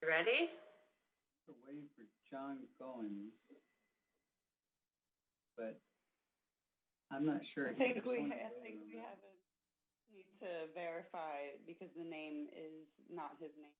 You ready? We're waiting for John Goins, but I'm not sure. I think we have a need to verify because the name is not his name.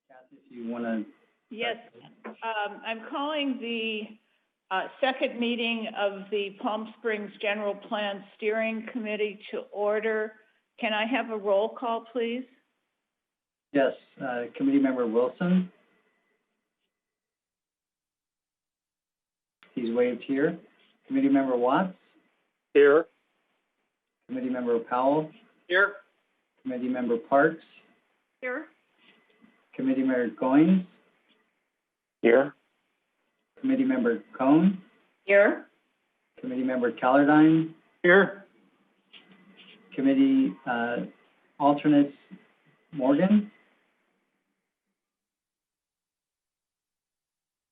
Kathy, if you want to. Yes, I'm calling the second meeting of the Palm Springs General Plan Steering Committee to order. Can I have a roll call, please? Yes, Committee Member Wilson. He's waved here. Committee Member Watts. Here. Committee Member Powell. Here. Committee Member Parks. Here. Committee Member Goins. Here. Committee Member Cohn. Here. Committee Member Callardine. Here. Committee Alternates Morgan.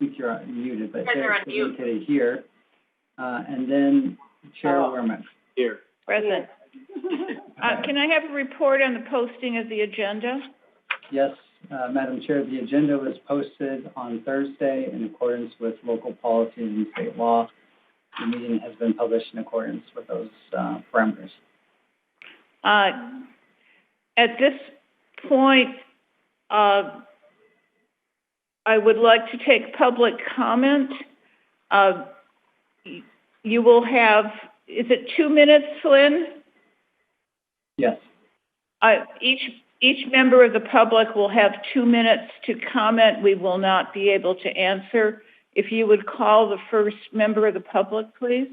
I think you're muted, but they're indicated here. And then Chair Werman. Here. Present. Can I have a report on the posting of the agenda? Yes, Madam Chair, the agenda was posted on Thursday in accordance with local policy and state law. The meeting has been published in accordance with those parameters. At this point, I would like to take public comment. You will have, is it 2 minutes, Flynn? Yes. Each member of the public will have 2 minutes to comment. We will not be able to answer. If you would call the first member of the public, please.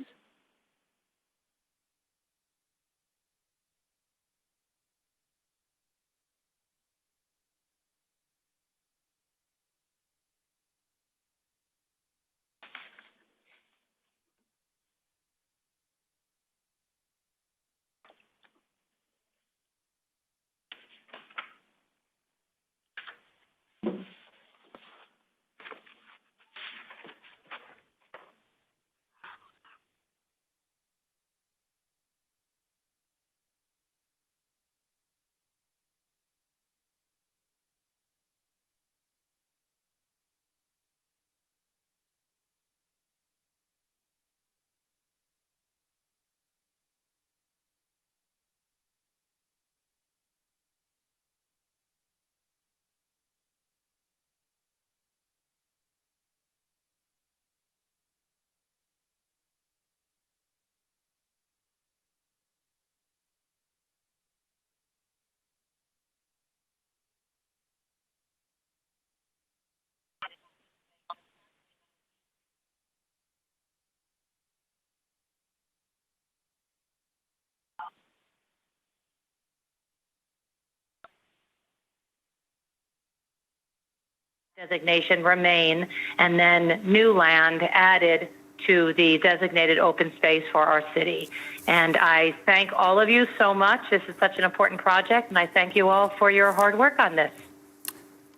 Designation remain, and then new land added to the designated open space for our city. And I thank all of you so much. This is such an important project, and I thank you all for your hard work on this.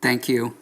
Thank you.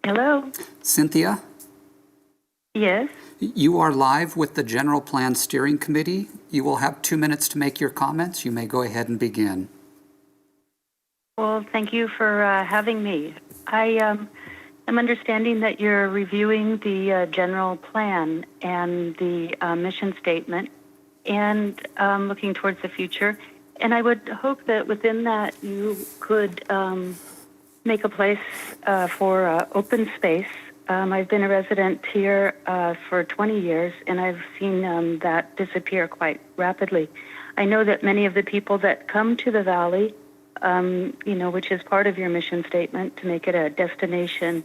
Hello? Cynthia, Yes? you are live with the General Plan Steering Committee. You will have 2 minutes to make your comments. You may go ahead and begin. Well, thank you for having me. I am understanding that you're reviewing the general plan and the mission statement and looking towards the future. And I would hope that within that you could make a place for open space. I've been a resident here for 20 years, and I've seen that disappear quite rapidly. I know that many of the people that come to the valley, which is part of your mission statement to make it a destination,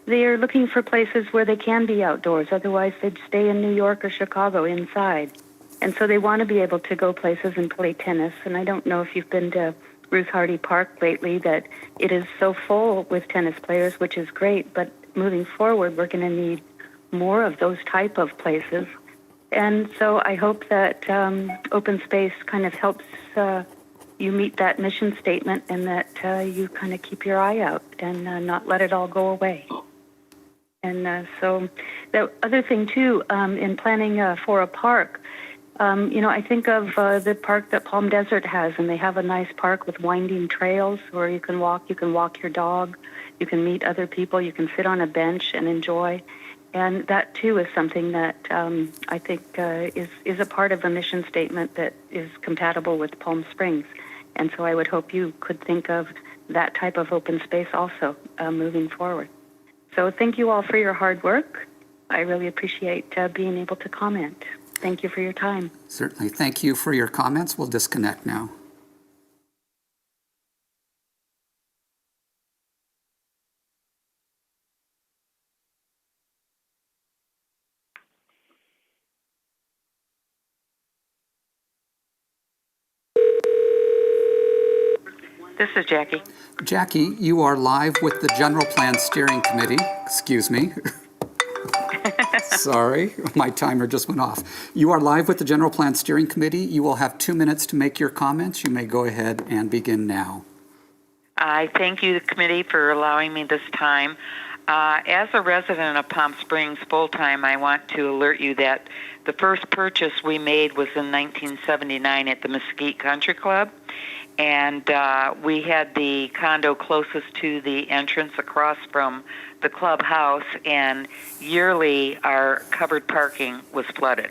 they are looking for places where they can be outdoors. Otherwise, they'd stay in New York or Chicago inside. And so they want to be able to go places and play tennis. And I don't know if you've been to Ruth Hardy Park lately, that it is so full with tennis players, which is great. But moving forward, we're going to need more of those type of places. And so I hope that open space kind of helps you meet that mission statement, and that you kind of keep your eye out and not let it all go away. And so the other thing, too, in planning for a park, I think of the park that Palm Desert has, and they have a nice park with winding trails where you can walk your dog, you can meet other people, you can sit on a bench and enjoy. And that, too, is something that I think is a part of a mission statement that is compatible with Palm Springs. And so I would hope you could think of that type of open space also moving forward. So thank you all for your hard work. I really appreciate being able to comment. Thank you for your time. Certainly. Thank you for your comments. We'll disconnect now. This is Jackie. Jackie, you are live with the General Plan Steering Committee. Excuse me. Sorry, my timer just went off. You are live with the General Plan Steering Committee. You will have 2 minutes to make your comments. You may go ahead and begin now. I thank you, the committee, for allowing me this time. As a resident of Palm Springs full-time, I want to alert you that the first purchase we made was in 1979 at the Mesquite Country Club. And we had the condo closest to the entrance across from the clubhouse, and yearly our covered parking was flooded.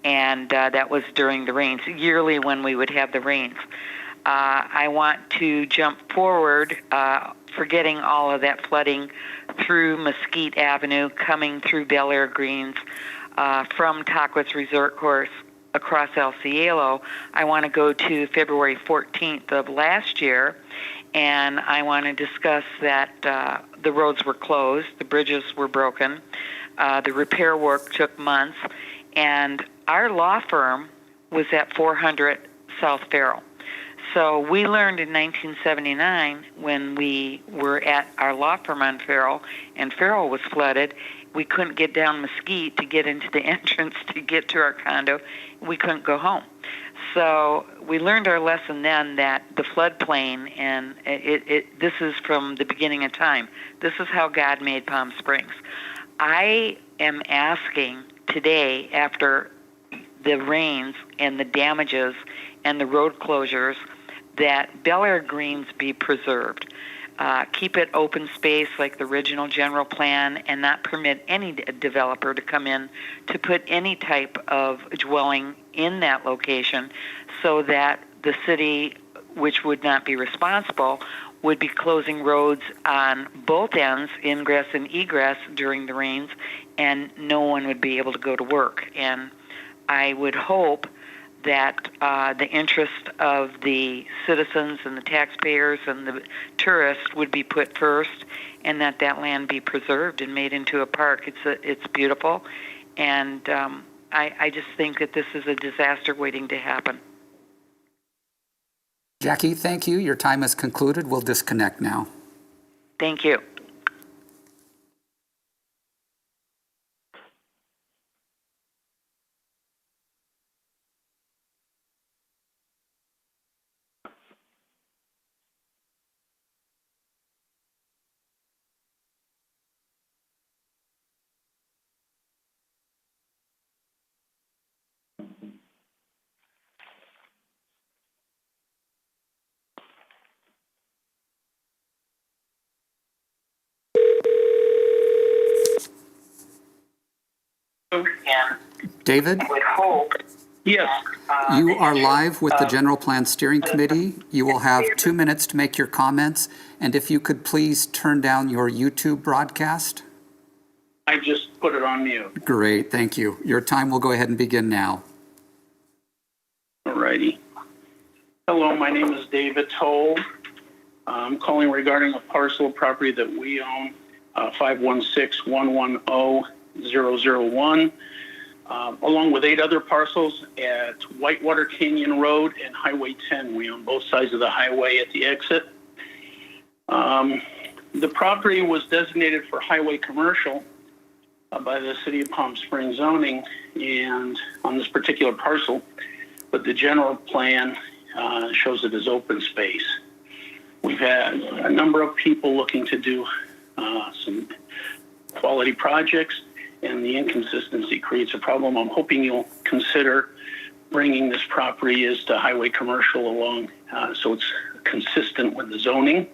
And that was during the rains, yearly when we would have the rains. I want to jump forward, forgetting all of that flooding through Mesquite Avenue, coming through Bel Air Greens, from Tahquitz Resort Course, across El Cielo. I want to go to February 14th of last year, and I want to discuss that the roads were closed, the bridges were broken, the repair work took months, and our law firm was at 400 South Farrell. So we learned in 1979 when we were at our law firm on Farrell, and Farrell was flooded, we couldn't get down Mesquite to get into the entrance to get to our condo. We couldn't go home. So we learned our lesson then that the floodplain, and this is from the beginning of time. This is how God made Palm Springs. I am asking today, after the rains and the damages and the road closures, that Bel Air Greens be preserved. Keep it open space like the original general plan, and not permit any developer to come in to put any type of dwelling in that location, so that the city, which would not be responsible, would be closing roads on both ends, ingress and egress, during the rains, and no one would be able to go to work. And I would hope that the interest of the citizens and the taxpayers and the tourists would be put first, and that land be preserved and made into a park. It's beautiful, and I just think that this is a disaster waiting to happen. Jackie, thank you. Your time has concluded. We'll disconnect now. Thank you. David, Yes. you are live with the General Plan Steering Committee. You will have 2 minutes to make your comments, and if you could please turn down your YouTube broadcast. I just put it on mute. Great, thank you. Your time will go ahead and begin now. All righty. Hello, my name is David Toll. I'm calling regarding a parcel of property that we own, 516-110-001, along with 8 other parcels at Whitewater Canyon Road and Highway 10. We own both sides of the highway at the exit. The property was designated for highway commercial by the City of Palm Springs zoning and on this particular parcel, but the general plan shows it as open space. We've had a number of people looking to do some quality projects, and the inconsistency creates a problem. I'm hoping you'll consider bringing this property as to highway commercial along so it's consistent with the zoning.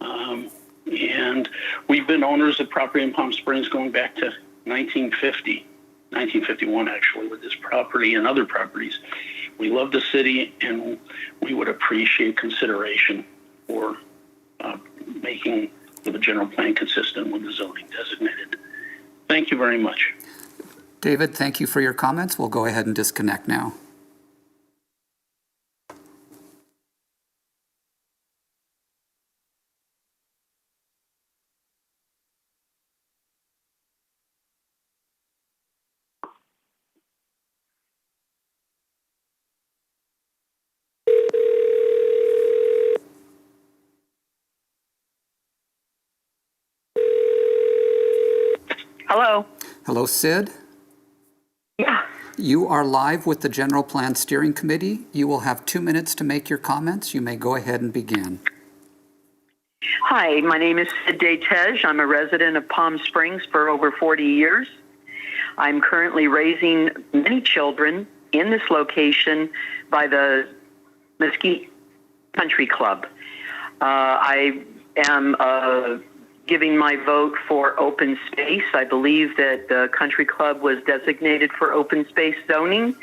And we've been owners of property in Palm Springs going back to 1951 actually, with this property and other properties. We love the city, and we would appreciate consideration for making the general plan consistent with the zoning designated. Thank you very much. David, thank you for your comments. We'll go ahead and disconnect now. Hello. Hello, Sid. Yeah. You are live with the General Plan Steering Committee. You will have 2 minutes to make your comments. You may go ahead and begin. Hi, my name is Sid Day-Tej. I'm a resident of Palm Springs for over 40 years. I'm currently raising many children in this location by the Mesquite Country Club. I am giving my vote for open space. I believe that the country club was designated for open space zoning,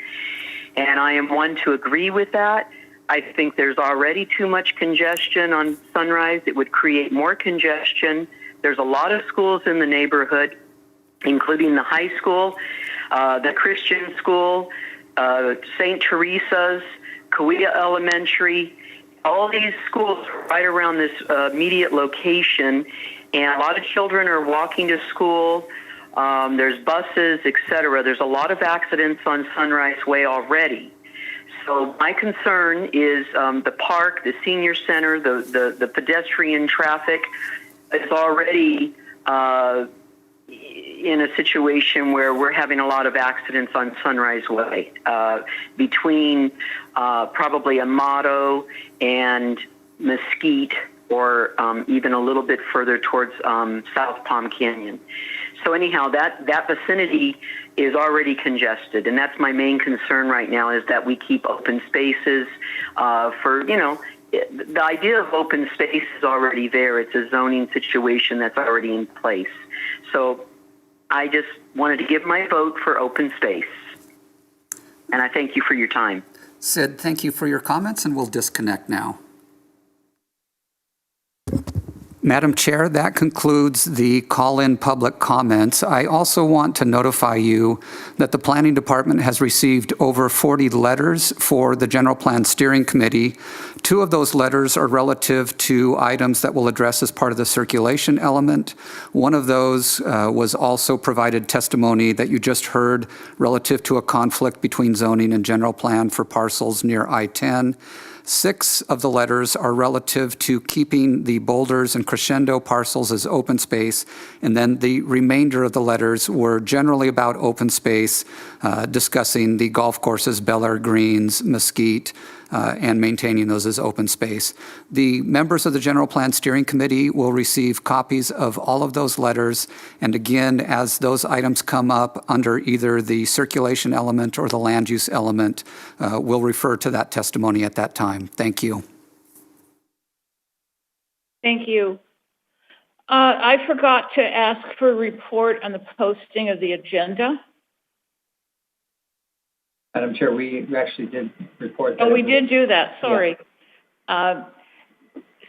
and I am one to agree with that. I think there's already too much congestion on Sunrise. It would create more congestion. There's a lot of schools in the neighborhood, including the high school, the Christian school, St. Teresa's, Kauai Elementary. All these schools are right around this immediate location, and a lot of children are walking to school. There's buses, etc. There's a lot of accidents on Sunrise Way already. So my concern is the park, the senior center, the pedestrian traffic is already in a situation where we're having a lot of accidents on Sunrise Way between probably Amato and Mesquite, or even a little bit further towards South Palm Canyon. So anyhow, that vicinity is already congested, and that's my main concern right now, is that we keep open spaces for, the idea of open space is already there. It's a zoning situation that's already in place. So I just wanted to give my vote for open space, and I thank you for your time. Sid, thank you for your comments, and we'll disconnect now. Madam Chair, that concludes the call-in public comments. I also want to notify you that the Planning Department has received over 40 letters for the General Plan Steering Committee. 2 of those letters are relative to items that we'll address as part of the circulation element. One of those was also provided testimony that you just heard relative to a conflict between zoning and general plan for parcels near I-10. 6 of the letters are relative to keeping the Boulders and Crescendo parcels as open space, and then the remainder of the letters were generally about open space, discussing the golf courses, Bel Air Greens, Mesquite, and maintaining those as open space. The members of the General Plan Steering Committee will receive copies of all of those letters, and again, as those items come up under either the circulation element or the land use element, we'll refer to that testimony at that time. Thank you. Thank you. I forgot to ask for a report on the posting of the agenda. Madam Chair, we actually did report that. Oh, we did do that, sorry.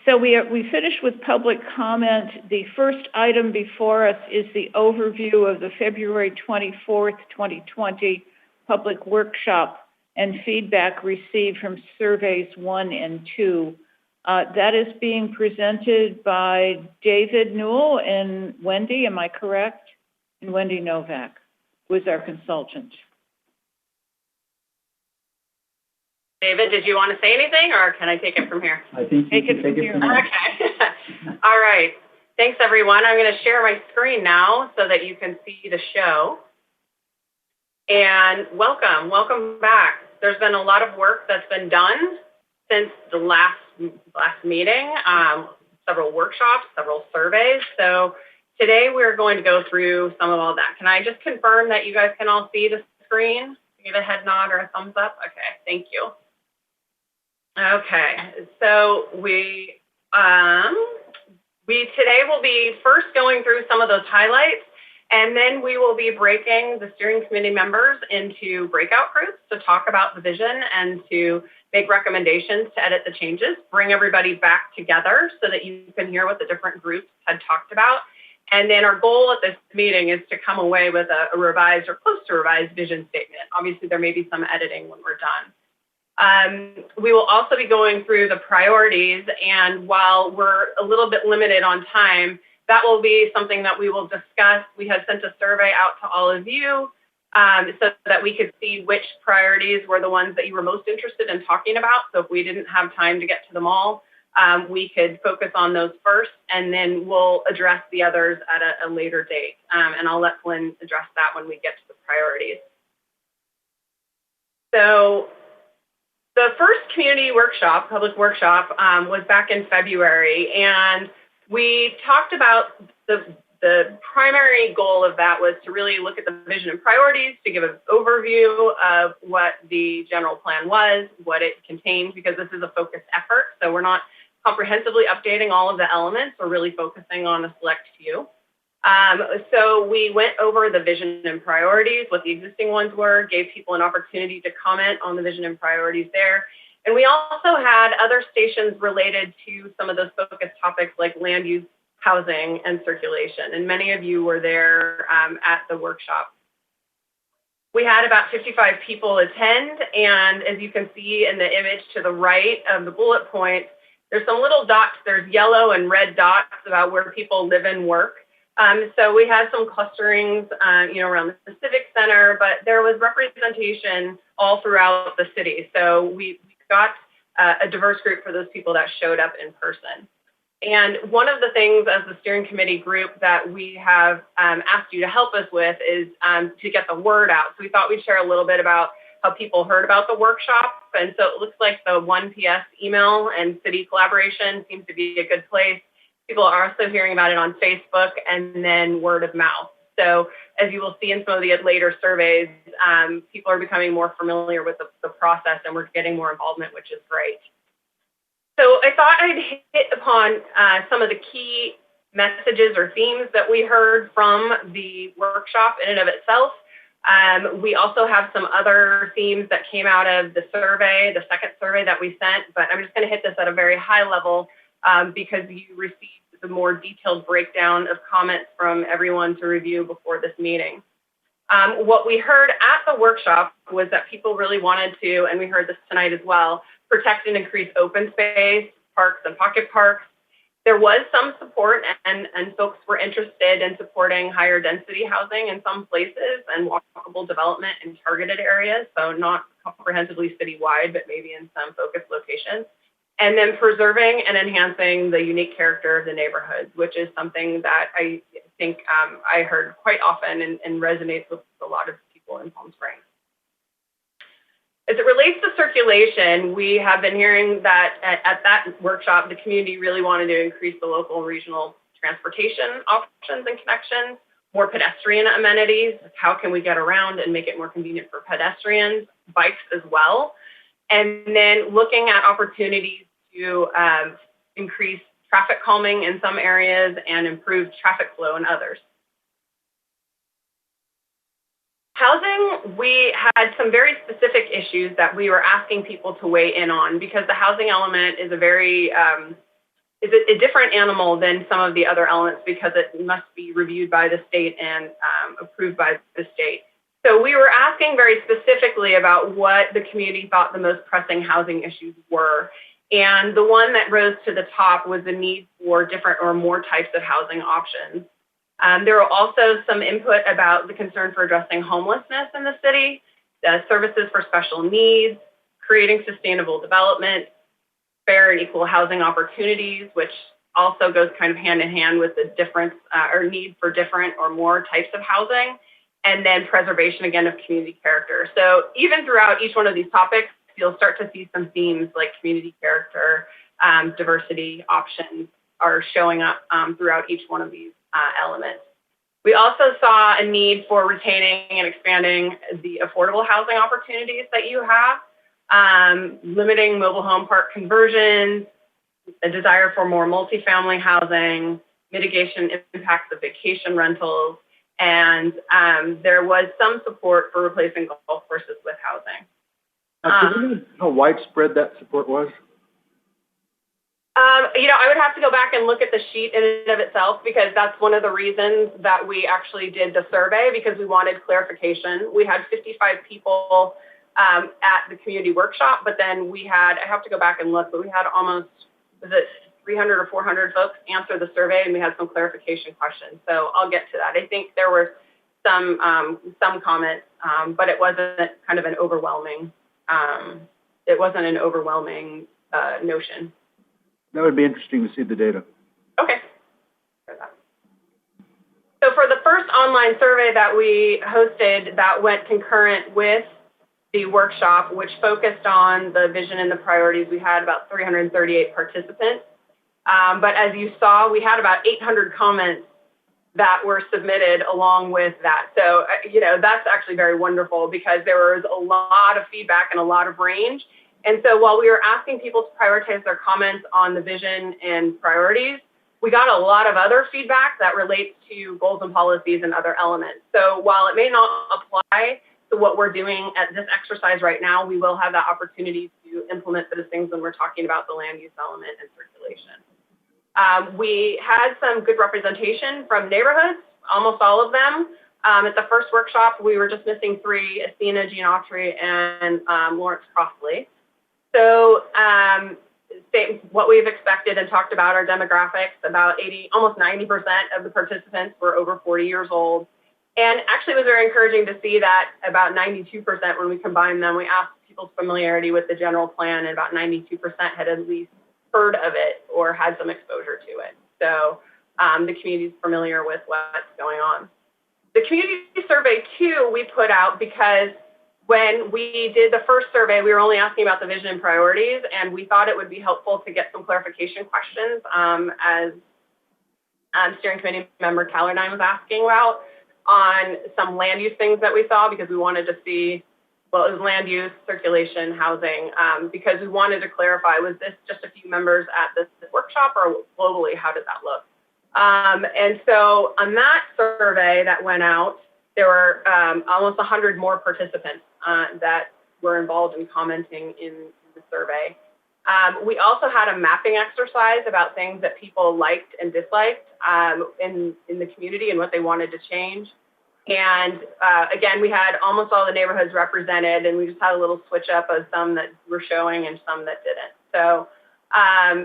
So we finished with public comment. The first item before us is the overview of the February 24th, 2020 public workshop and feedback received from surveys 1 and 2. That is being presented by David Newell and Wendy, am I correct? And Wendy Novak was our consultant. David, did you want to say anything, or can I take it from here? I think you can take it from here. Okay. All right. Thanks, everyone. I'm going to share my screen now so that you can see the show. And welcome back. There's been a lot of work that's been done since the last meeting, several workshops, several surveys. So today we're going to go through some of all that. Can I just confirm that you guys can all see the screen? Give a head nod or a thumbs up. Okay, thank you. Okay, so we today will be first going through some of those highlights, and then we will be breaking the steering committee members into breakout groups to talk about the vision and to make recommendations to edit the changes, bring everybody back together so that you can hear what the different groups had talked about. And then our goal at this meeting is to come away with a revised or close to revised vision statement. Obviously, there may be some editing when we're done. We will also be going through the priorities, and while we're a little bit limited on time, that will be something that we will discuss. We had sent a survey out to all of you so that we could see which priorities were the ones that you were most interested in talking about. So if we didn't have time to get to them all, we could focus on those first, and then we'll address the others at a later date. And I'll let Flynn address that when we get to the priorities. So the first community workshop, public workshop, was back in February, and we talked about the primary goal of that was to really look at the vision and priorities, to give an overview of what the general plan was, what it contains, because this is a focused effort. So we're not comprehensively updating all of the elements. We're really focusing on a select few. So we went over the vision and priorities, what the existing ones were, gave people an opportunity to comment on the vision and priorities there. And we also had other stations related to some of those focused topics like land use, housing, and circulation. And many of you were there at the workshop. We had about 55 people attend, and as you can see in the image to the right of the bullet points, there's some little dots, there's yellow and red dots about where people live and work. So we had some clusterings, around the Civic Center, but there was representation all throughout the city. So we got a diverse group for those people that showed up in person. And one of the things as the steering committee group that we have asked you to help us with is to get the word out. So we thought we'd share a little bit about how people heard about the workshop. And so it looks like the 1PS email and city collaboration seems to be a good place. People are also hearing about it on Facebook and then word of mouth. So as you will see in some of the later surveys, people are becoming more familiar with the process, and we're getting more involvement, which is great. So I thought I'd hit upon some of the key messages or themes that we heard from the workshop in and of itself. We also have some other themes that came out of the survey, the second survey that we sent, but I'm just going to hit this at a very high level because you received the more detailed breakdown of comments from everyone to review before this meeting. What we heard at the workshop was that people really wanted to, and we heard this tonight as well, protect and increase open space, parks and pocket parks. There was some support, and folks were interested in supporting higher density housing in some places and walkable development in targeted areas, so not comprehensively citywide, but maybe in some focused locations. And then preserving and enhancing the unique character of the neighborhoods, which is something that I think I heard quite often and resonates with a lot of people in Palm Springs. As it relates to circulation, we have been hearing that at that workshop, the community really wanted to increase the local and regional transportation options and connections, more pedestrian amenities. How can we get around and make it more convenient for pedestrians, bikes as well? And then looking at opportunities to increase traffic calming in some areas and improve traffic flow in others. Housing, we had some very specific issues that we were asking people to weigh in on because the housing element is a very is a different animal than some of the other elements because it must be reviewed by the state and approved by the state. So we were asking very specifically about what the community thought the most pressing housing issues were. And the one that rose to the top was the need for different or more types of housing options. There were also some input about the concern for addressing homelessness in the city, services for special needs, creating sustainable development, fair and equal housing opportunities, which also goes kind of hand in hand with the difference or need for different or more types of housing, and then preservation, again, of community character. So even throughout each one of these topics, you'll start to see some themes like community character, diversity options are showing up throughout each one of these elements. We also saw a need for retaining and expanding the affordable housing opportunities that you have, limiting mobile home park conversions, a desire for more multifamily housing, mitigation impacts of vacation rentals, and there was some support for replacing golf courses with housing. Do you know how widespread that support was? I would have to go back and look at the sheet in and of itself because that's one of the reasons that we actually did the survey because we wanted clarification. We had 55 people at the community workshop, but then we had, I have to go back and look, but we had almost, was it 300 or 400 folks answer the survey and we had some clarification questions. So I'll get to that. I think there were some comments, but it wasn't kind of an overwhelming, notion. That would be interesting to see the data. Okay. So for the first online survey that we hosted that went concurrent with the workshop, which focused on the vision and the priorities, we had about 338 participants. But as you saw, we had about 800 comments that were submitted along with that. So, that's actually very wonderful because there was a lot of feedback and a lot of range. And so while we were asking people to prioritize their comments on the vision and priorities, we got a lot of other feedback that relates to goals and policies and other elements. So while it may not apply to what we're doing at this exercise right now, we will have that opportunity to implement those things when we're talking about the land use element and circulation. We had some good representation from neighborhoods, almost all of them. At the first workshop, we were just missing 3, Athena, Gene Autry, and Lawrence Crossley. So what we've expected and talked about our demographics, about almost 90% of the participants were over 40 years old. And actually it was very encouraging to see that about 92% when we combined them, we asked people's familiarity with the general plan and about 92% had at least heard of it or had some exposure to it. So the community is familiar with what's going on. The community survey too, we put out because when we did the first survey, we were only asking about the vision and priorities, and we thought it would be helpful to get some clarification questions as steering committee member Callardine was asking about on some land use things that we saw because we wanted to see, well, it was land use, circulation, housing, because we wanted to clarify, was this just a few members at this workshop or globally, how did that look? And so on that survey that went out, there were almost 100 more participants that were involved in commenting in the survey. We also had a mapping exercise about things that people liked and disliked in the community and what they wanted to change. And again, we had almost all the neighborhoods represented, and we just had a little switch up of some that were showing and some that didn't. So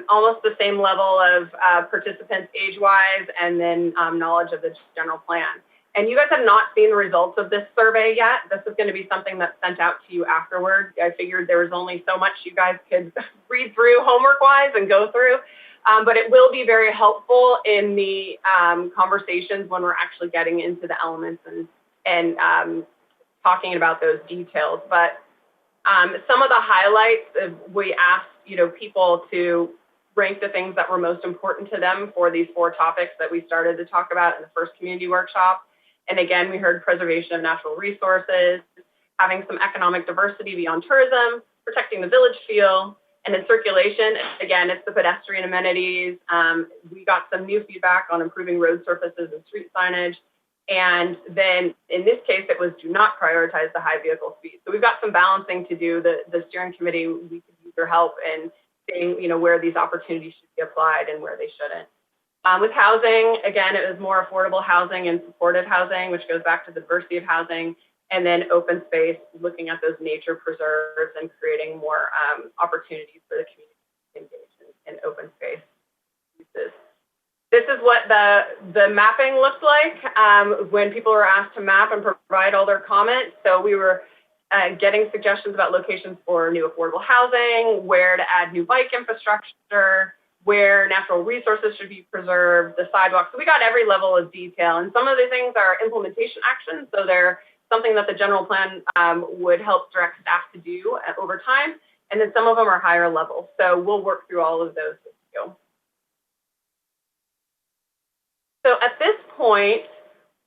almost the same level of participants age-wise and then knowledge of the general plan. And you guys have not seen the results of this survey yet. This is going to be something that's sent out to you afterward. I figured there was only so much you guys could read through homework-wise and go through. But it will be very helpful in the conversations when we're actually getting into the elements and talking about those details. But some of the highlights, we asked people to rank the things that were most important to them for these 4 topics that we started to talk about in the first community workshop. And again, we heard preservation of natural resources, having some economic diversity beyond tourism, protecting the village feel, and in circulation, again, it's the pedestrian amenities. We got some new feedback on improving road surfaces and street signage, And then in this case, it was do not prioritize the high vehicle speed. So we've got some balancing to do. The steering committee, we could use their help in seeing, where these opportunities should be applied and where they shouldn't. With housing, again, it was more affordable housing and supported housing, which goes back to the diversity of housing, and then open space, looking at those nature preserves and creating more opportunities for the community to engage in open space uses. This is what the mapping looked like when people were asked to map and provide all their comments. So we were getting suggestions about locations for new affordable housing, where to add new bike infrastructure, where natural resources should be preserved, the sidewalks. So we got every level of detail. And some of the things are implementation actions. So they're something that the general plan would help direct staff to do over time. And then some of them are higher level. So we'll work through all of those with you. So at this point,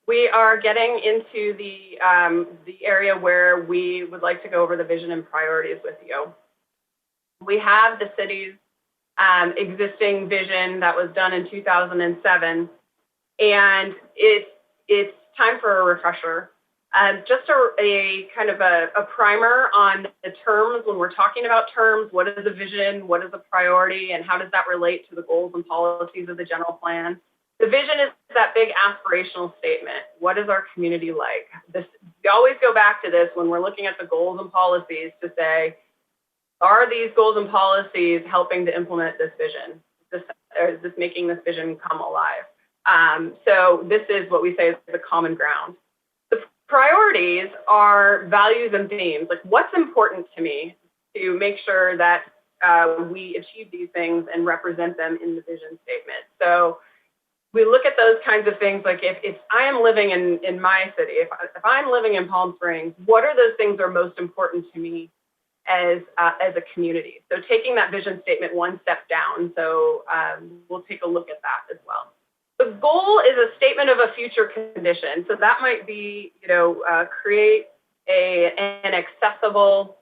we are getting into the area where we would like to go over the vision and priorities with you. We have the city's existing vision that was done in 2007, and it's time for a refresher. Just a kind of a primer on the terms when we're talking about terms. What is a vision? What is a priority? And how does that relate to the goals and policies of the general plan? The vision is that big aspirational statement. What is our community like? We always go back to this when we're looking at the goals and policies to say, are these goals and policies helping to implement this vision? Is this making this vision come alive? So this is what we say is the common ground. The priorities are values and themes. Like, what's important to me to make sure that we achieve these things and represent them in the vision statement. So we look at those kinds of things, like if I am living in my city, if I'm living in Palm Springs, what are those things that are most important to me as a community? So taking that vision statement one step down. So we'll take a look at that as well. The goal is a statement of a future condition. So that might be, create an accessible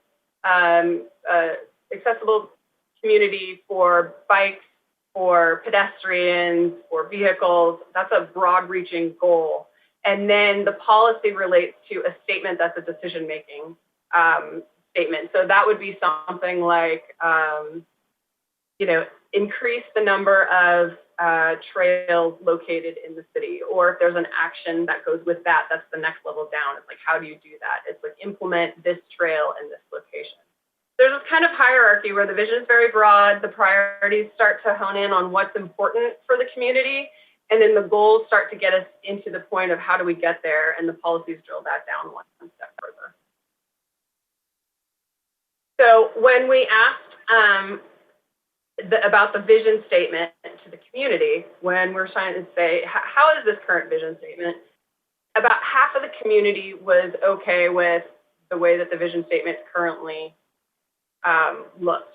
community for bikes, for pedestrians, for vehicles. That's a broad-reaching goal. And then the policy relates to a statement that's a decision-making statement. So that would be something like, increase the number of trails located in the city. Or if there's an action that goes with that, that's the next level down. It's like, how do you do that? It's like, implement this trail in this location. There's this kind of hierarchy where the vision is very broad, the priorities start to hone in on what's important for the community, and then the goals start to get us into the point of how do we get there, and the policies drill that down one step further. So when we asked about the vision statement to the community, when we're trying to say, how is this current vision statement, about half of the community was okay with the way that the vision statement currently looked.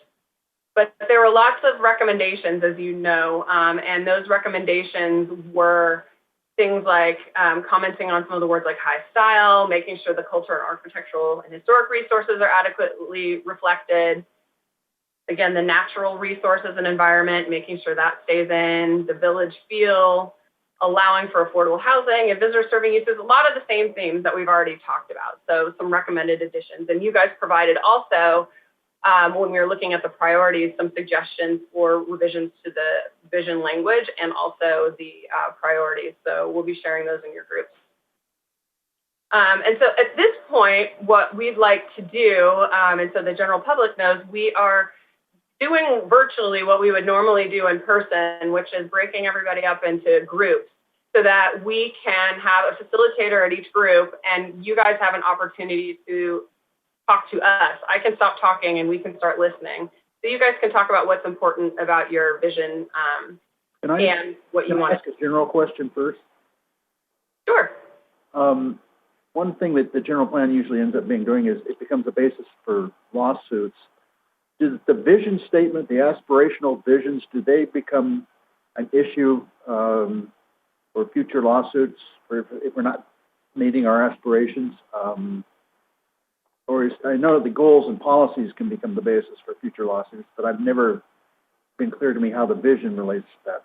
But there were lots of recommendations, as you know, and those recommendations were things like commenting on some of the words like high style, making sure the culture and architectural and historic resources are adequately reflected. Again, the natural resources and environment, making sure that stays in, the village feel, allowing for affordable housing and visitor serving uses, a lot of the same themes that we've already talked about. So some recommended additions. And you guys provided also, when we were looking at the priorities, some suggestions for revisions to the vision language and also the priorities. So we'll be sharing those in your groups. And so at this point, what we'd like to do, and so the general public knows, we are doing virtually what we would normally do in person, which is breaking everybody up into groups so that we can have a facilitator at each group and you guys have an opportunity to talk to us. I can stop talking and we can start listening. So you guys can talk about what's important about your vision and what you want. Can I ask a general question first? Sure. One thing that the general plan usually ends up doing is it becomes a basis for lawsuits. Does the vision statement, the aspirational visions, do they become an issue for future lawsuits if we're not meeting our aspirations? I know the goals and policies can become the basis for future lawsuits, but I've never been clear to me how the vision relates to that.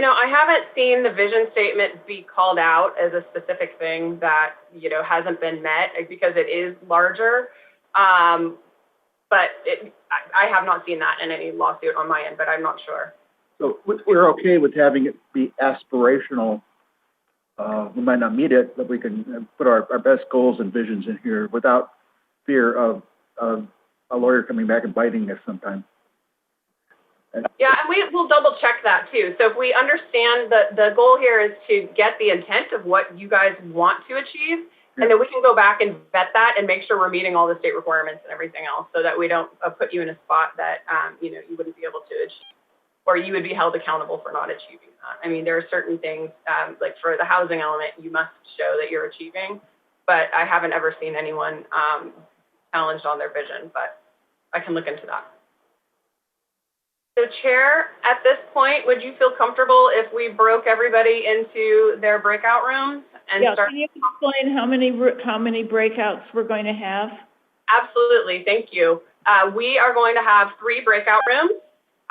I haven't seen the vision statement be called out as a specific thing that, hasn't been met because it is larger. But I have not seen that in any lawsuit on my end, but I'm not sure. So we're okay with having it be aspirational. We might not meet it, but we can put our best goals and visions in here without fear of a lawyer coming back and biting us sometime. Yeah, and we'll double check that too. So if we understand that the goal here is to get the intent of what you guys want to achieve, and then we can go back and vet that and make sure we're meeting all the state requirements and everything else, so that we don't put you in a spot that you wouldn't be able to achieve, or you would be held accountable for not achieving that. I mean, there are certain things like for the housing element, you must show that you're achieving, but I haven't ever seen anyone challenged on their vision. But I can look into that. So, Chair, at this point, would you feel comfortable if we broke everybody into their breakout rooms and start? Can you explain how many breakouts we're going to have? Absolutely, thank you. We are going to have 3 breakout rooms.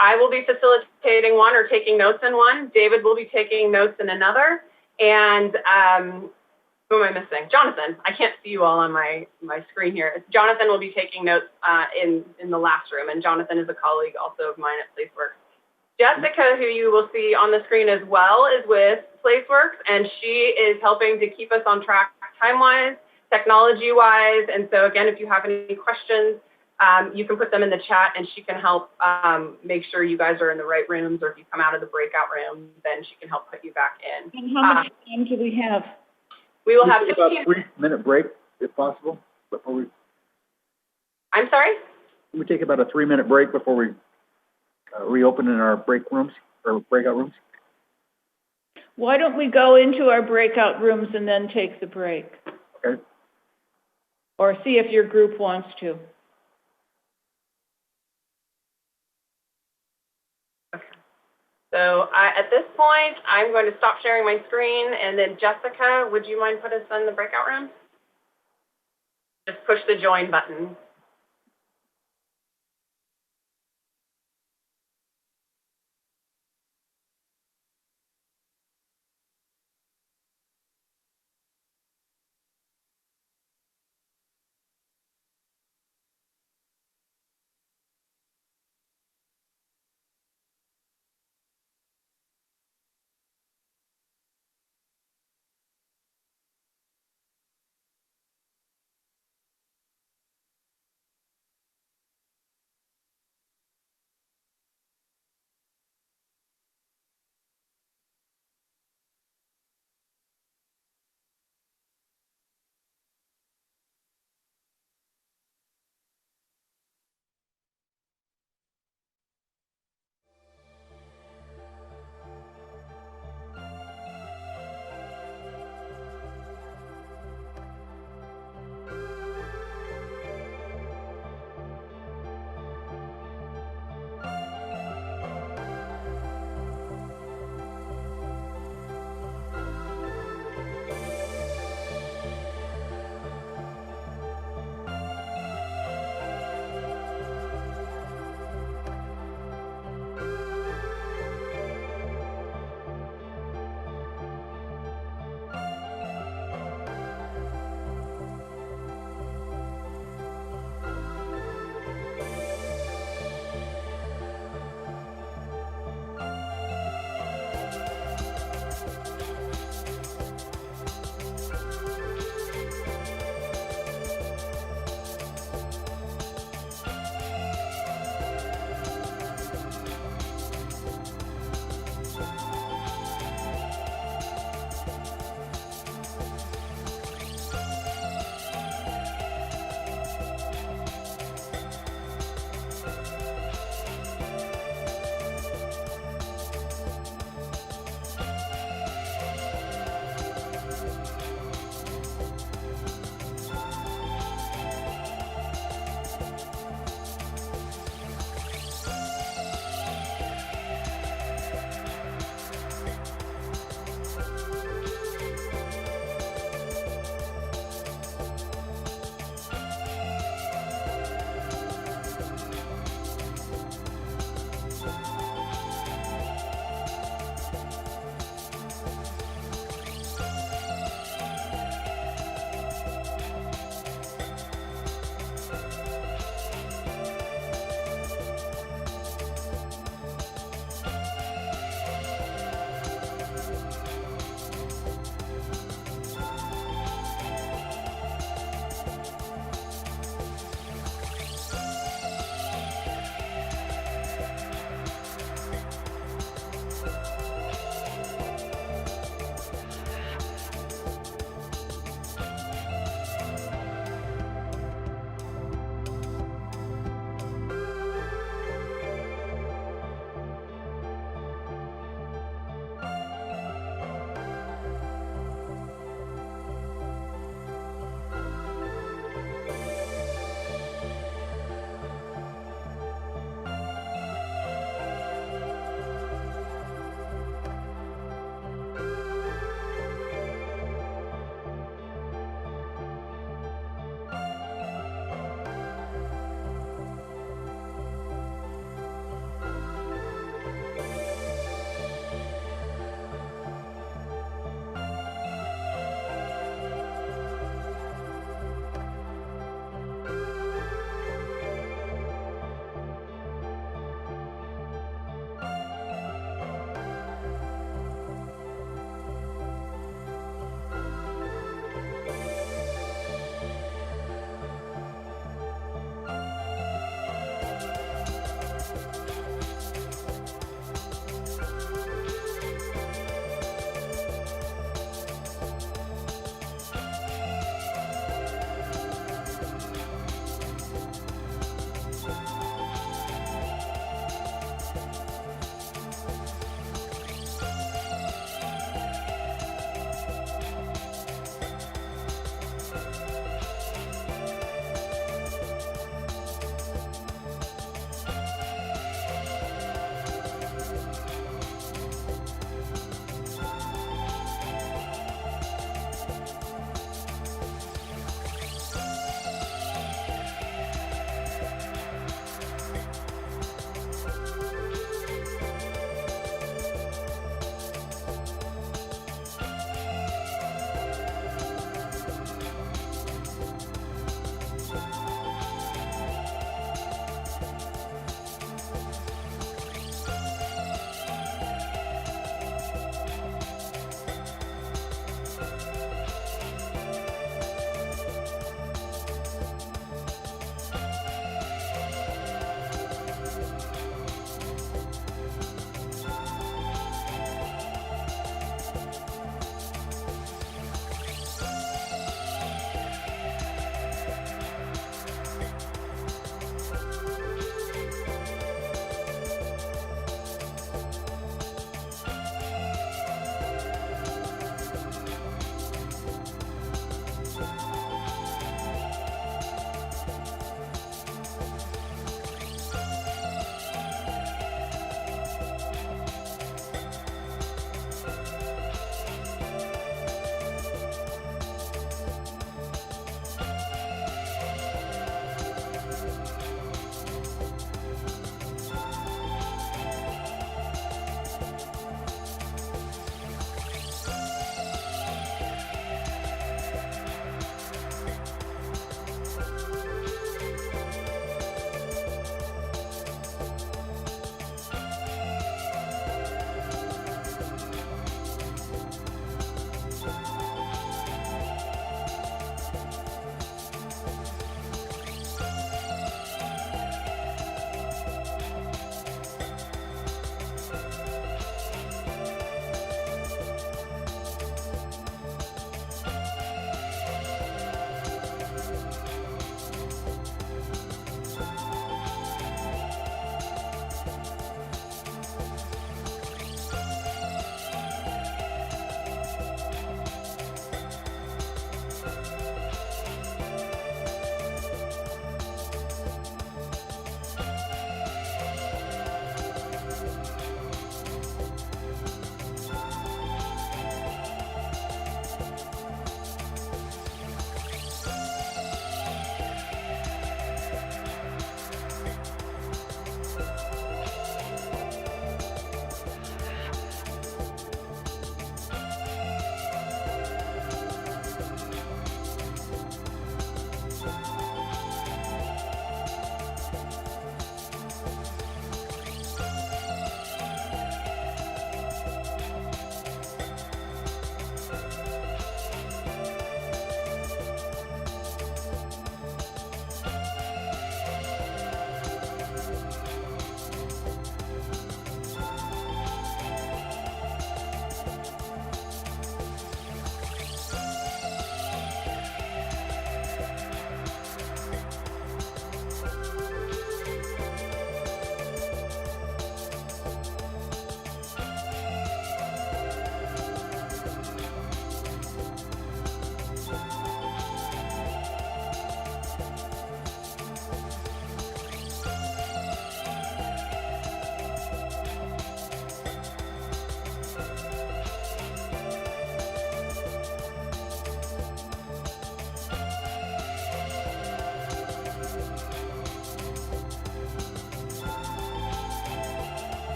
I will be facilitating one or taking notes in one. David will be taking notes in another. And who am I missing? Jonathan. I can't see you all on my screen here. Jonathan will be taking notes in the last room, and Jonathan is a colleague also of mine at PlaceWorks. Jessica, who you will see on the screen as well, is with PlaceWorks, and she is helping to keep us on track time-wise, technology-wise. And so, again, if you have any questions, you can put them in the chat, and she can help make sure you guys are in the right rooms, or if you come out of the breakout room, then she can help put you back in. And how much time do we have? We will have about a 3-minute break, if possible, before we. I'm sorry? Can we take about a 3-minute break before we reopen in our break rooms or breakout rooms? Why don't we go into our breakout rooms and then take the break? Okay. Or see if your group wants to. So at this point, I'm going to stop sharing my screen, and then Jessica, would you mind putting us in the breakout room? Just push the join button.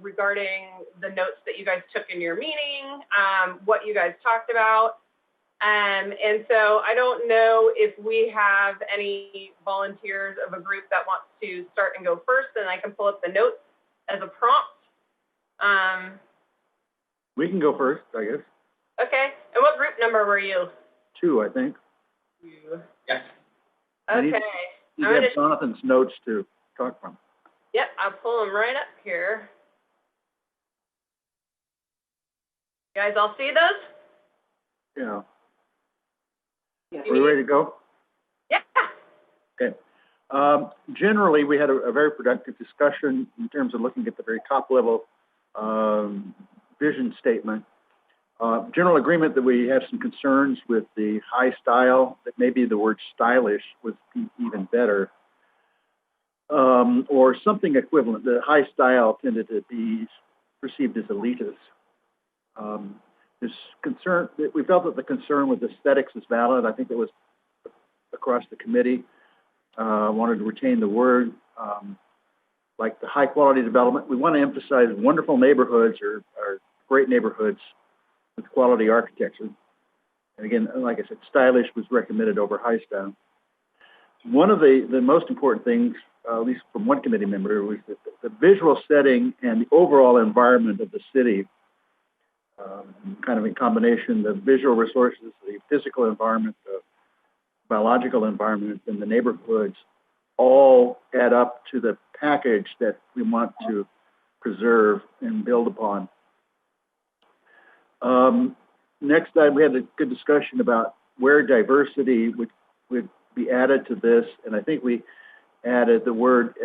regarding the notes that you guys took in your meeting, what you guys talked about. And so I don't know if we have any volunteers of a group that wants to start and go first, and I can pull up the notes as a prompt. We can go first, I guess. Okay. And what group number were you? 2, I think. Yes. Okay. You have Jonathan's notes to talk from. Yep, I'll pull them right up here. You guys all see those? Yeah. Yeah. Are we ready to go? Yeah. Okay. Generally, we had a very productive discussion in terms of looking at the very top level vision statement. General agreement that we have some concerns with the high style, that maybe the word stylish would be even better, or something equivalent. The high style tended to be perceived as elitist. This concern, we felt that the concern with aesthetics is valid. I think it was across the committee. Wanted to retain the word, like the high quality development. We want to emphasize wonderful neighborhoods or great neighborhoods with quality architecture. And again, like I said, stylish was recommended over high style. One of the most important things, at least from one committee member, was that the visual setting and the overall environment of the city, kind of in combination, the visual resources, the physical environment, the biological environment, and the neighborhoods all add up to the package that we want to preserve and build upon. Next, we had a good discussion about where diversity would be added to this, and I think we added the word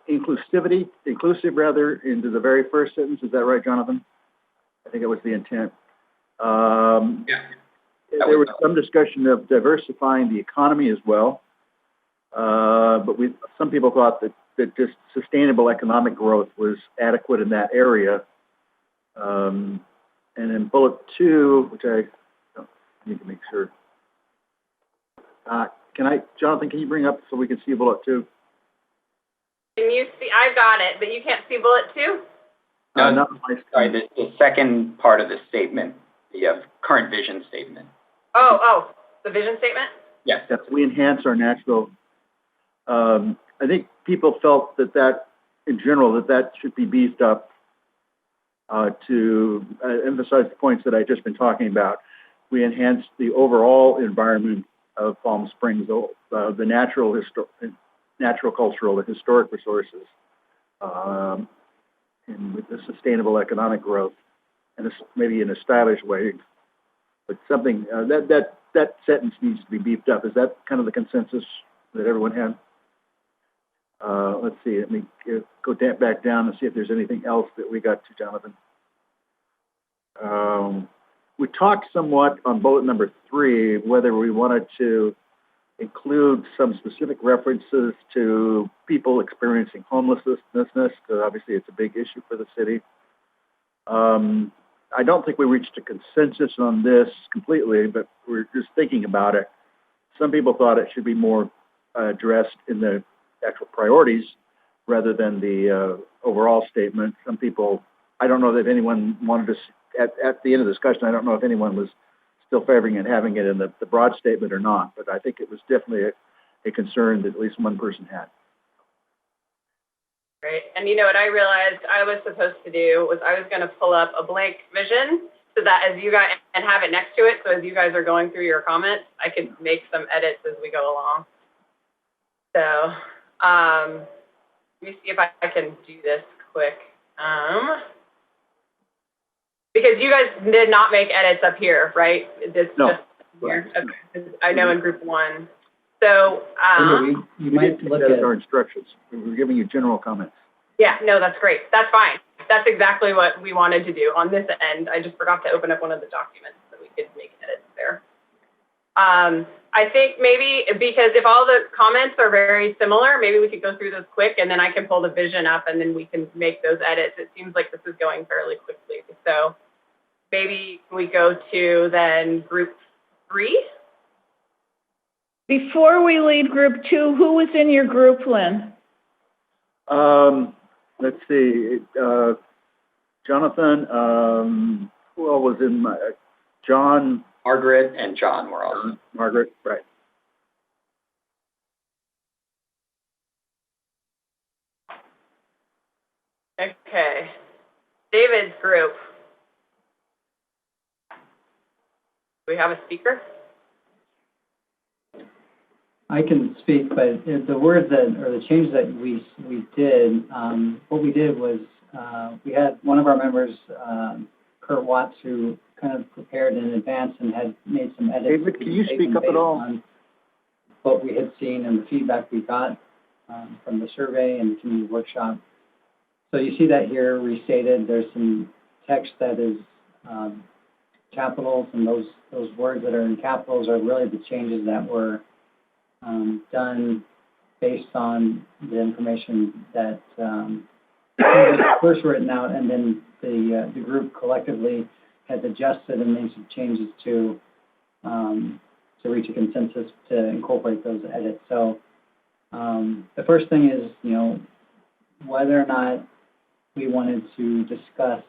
inclusive into the very first sentence. Is that right, Jonathan? I think it was the intent. Yeah. There was some discussion of diversifying the economy as well, but some people thought that just sustainable economic growth was adequate in that area. And then bullet 2, which I need to make sure. Jonathan, can you bring up so we can see bullet 2? Can you see? I've got it, but you can't see bullet 2? No, sorry, the second part of the statement, the current vision statement. Oh, the vision statement? Yes. Yes, we enhance our natural. I think people felt that in general, that should be beefed up to emphasize the points that I've just been talking about. We enhance the overall environment of Palm Springs, the natural, cultural, and historic resources, and with the sustainable economic growth, and maybe in a stylish way. But something that sentence needs to be beefed up. Is that kind of the consensus that everyone had? Let's see. Let me go back down and see if there's anything else that we got to, Jonathan. We talked somewhat on bullet number 3 whether we wanted to include some specific references to people experiencing homelessness, because obviously it's a big issue for the city. I don't think we reached a consensus on this completely, but we're just thinking about it. Some people thought it should be more addressed in the actual priorities rather than the overall statement. Some people, I don't know that anyone wanted to, at the end of the discussion, I don't know if anyone was still favoring it, having it in the broad statement or not, but I think it was definitely a concern that at least one person had. Great. And you know what I realized I was supposed to do was I was going to pull up a blank vision so that as you guys, and have it next to it, so as you guys are going through your comments, I could make some edits as we go along. So let me see if I can do this quick. Because you guys did not make edits up here, right? It's No. just here. Okay. I know in group 1. So, you might look at our instructions. We're giving you general comments. yeah, no, that's great. That's fine. That's exactly what we wanted to do on this end. I just forgot to open up one of the documents so we could make edits there. I think maybe because if all the comments are very similar, maybe we could go through those quick and then I can pull the vision up and then we can make those edits. It seems like this is going fairly quickly. So maybe we go to then group 3. Before we leave group 2, who was in your group, Lynn? let's see, Jonathan, who all was in my, John, Margaret and John were also. Margaret, right. Okay. David's group. Do we have a speaker? I can speak, but the words that, or the changes that we did, what we did was we had one of our members, Kurt Watts, who kind of prepared in advance and had made some edits. David, can you speak up at all? On what we had seen and the feedback we got from the survey and the community workshop. So you see that here restated. There's some text that is capitals, and those words that are in capitals are really the changes that were done based on the information that was first written out, and then the group collectively has adjusted and made some changes to reach a consensus to incorporate those edits. So the first thing is, whether or not we wanted to discuss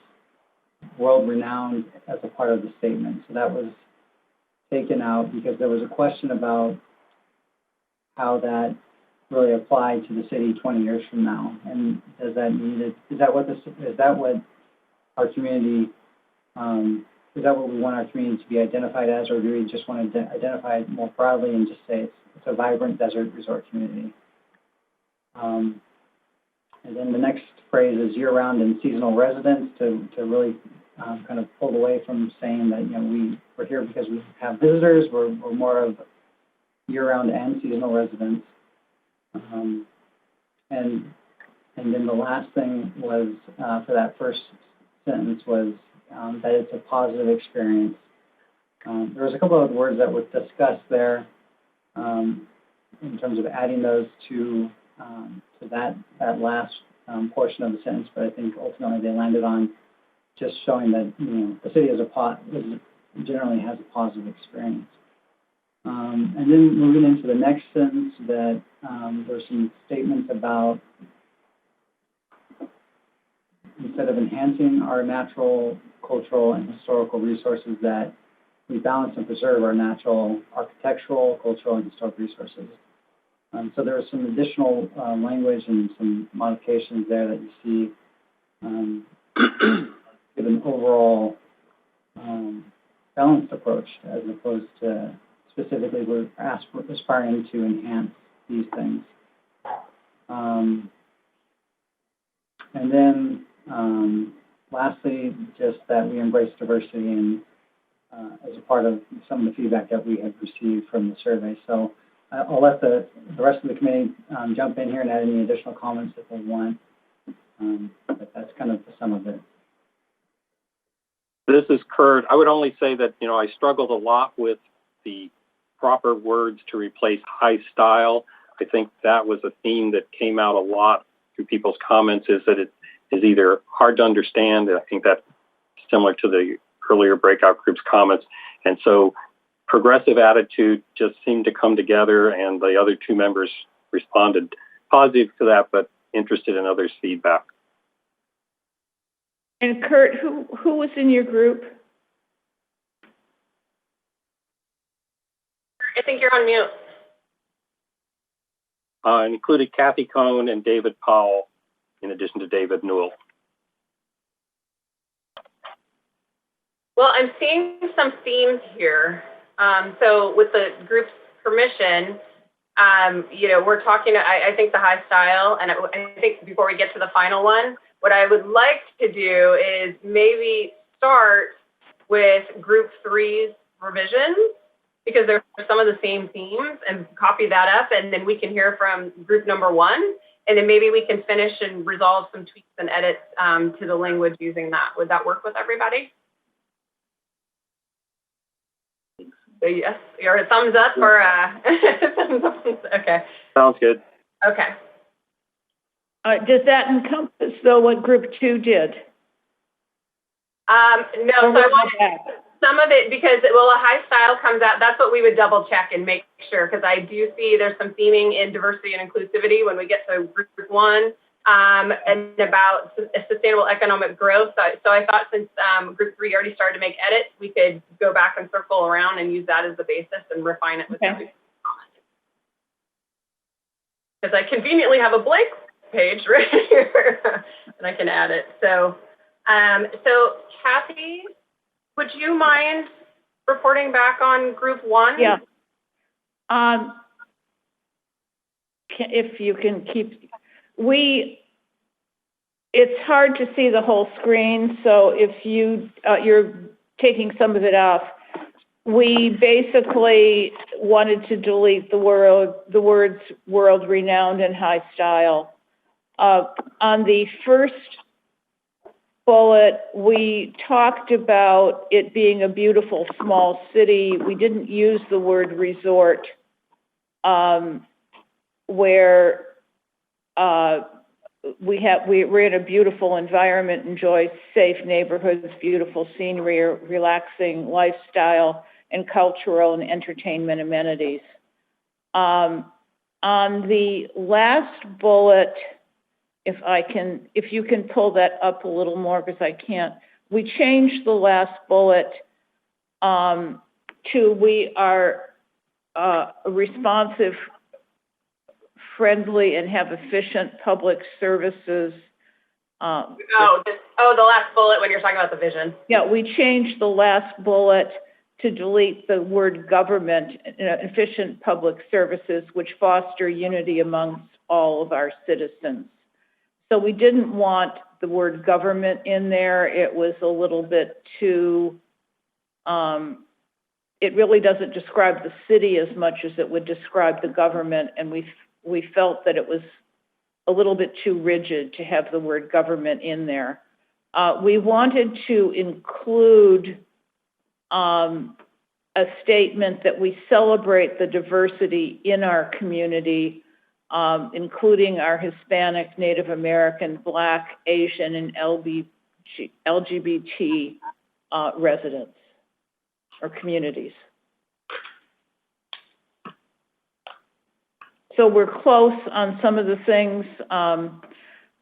world-renowned as a part of the statement. So that was taken out because there was a question about how that really applied to the city 20 years from now, and does that need it? Is that what our community? Is that what we want our community to be identified as, or do we just want to identify it more broadly and just say it's a vibrant desert resort community? And then the next phrase is year-round and seasonal residents to really kind of pull away from saying that we're here because we have visitors. We're more of year-round and seasonal residents. And then the last thing was for that first sentence was that it's a positive experience. There was a couple of words that were discussed there in terms of adding those to that last portion of the sentence, but I think ultimately they landed on just showing that the city generally has a positive experience. And then moving into the next sentence, that there's some statements about instead of enhancing our natural, cultural, and historical resources, that we balance and preserve our natural, architectural, cultural, and historic resources. So there was some additional language and some modifications there that you see give an overall balanced approach, as opposed to specifically we're aspiring to enhance these things. And then lastly, just that we embrace diversity and as a part of some of the feedback that we have received from the survey. So I'll let the rest of the committee jump in here and add any additional comments if they want. But that's kind of the sum of it. This is Kurt. I would only say that, I struggled a lot with the proper words to replace high style. I think that was a theme that came out a lot through people's comments, is that it is either hard to understand, and I think that's similar to the earlier breakout group's comments. And so progressive attitude just seemed to come together, and the other two members responded positive to that, but interested in others' feedback. And Kurt, who was in your group? I think you're on mute. Included Kathy Cohn and David Powell, in addition to David Newell. Well, I'm seeing some themes here. So with the group's permission, we're talking, I think the high style, and I think before we get to the final one, what I would like to do is maybe start with group 3's revisions, because there's some of the same themes, and copy that up, and then we can hear from group number 1, and then maybe we can finish and resolve some tweaks and edits to the language using that. Would that work with everybody? So yes, your thumbs up or thumbs up? Okay. Sounds good. Okay. Does that encompass, though, what group 2 did? No, so I want some of it, because, well, a high style comes out. That's what we would double check and make sure, because I do see there's some theming in diversity and inclusivity when we get to group 1. and about sustainable economic growth. So I thought since Group 3 already started to make edits, we could go back and circle around and use that as the basis and refine it with every comment. Because I conveniently have a blank page right here, and I can add it. So, Kathy, would you mind reporting back on Group 1? Yeah. If you can keep, it's hard to see the whole screen, so if you're taking some of it off, we basically wanted to delete the words world renowned and high style. On the first bullet, we talked about it being a beautiful small city. We didn't use the word resort, where we're in a beautiful environment, enjoy safe neighborhoods, beautiful scenery, relaxing lifestyle, and cultural and entertainment amenities. On the last bullet, if you can pull that up a little more, because I can't, we changed the last bullet to we are responsive, friendly, and have efficient public services. The last bullet when you're talking about the vision. Yeah, we changed the last bullet to delete the word government, efficient public services, which foster unity amongst all of our citizens. So we didn't want the word government in there. It was a little bit too, it really doesn't describe the city as much as it would describe the government, and we felt that it was a little bit too rigid to have the word government in there. We wanted to include a statement that we celebrate the diversity in our community, including our Hispanic, Native American, Black, Asian, and LGBT residents or communities. So we're close on some of the things.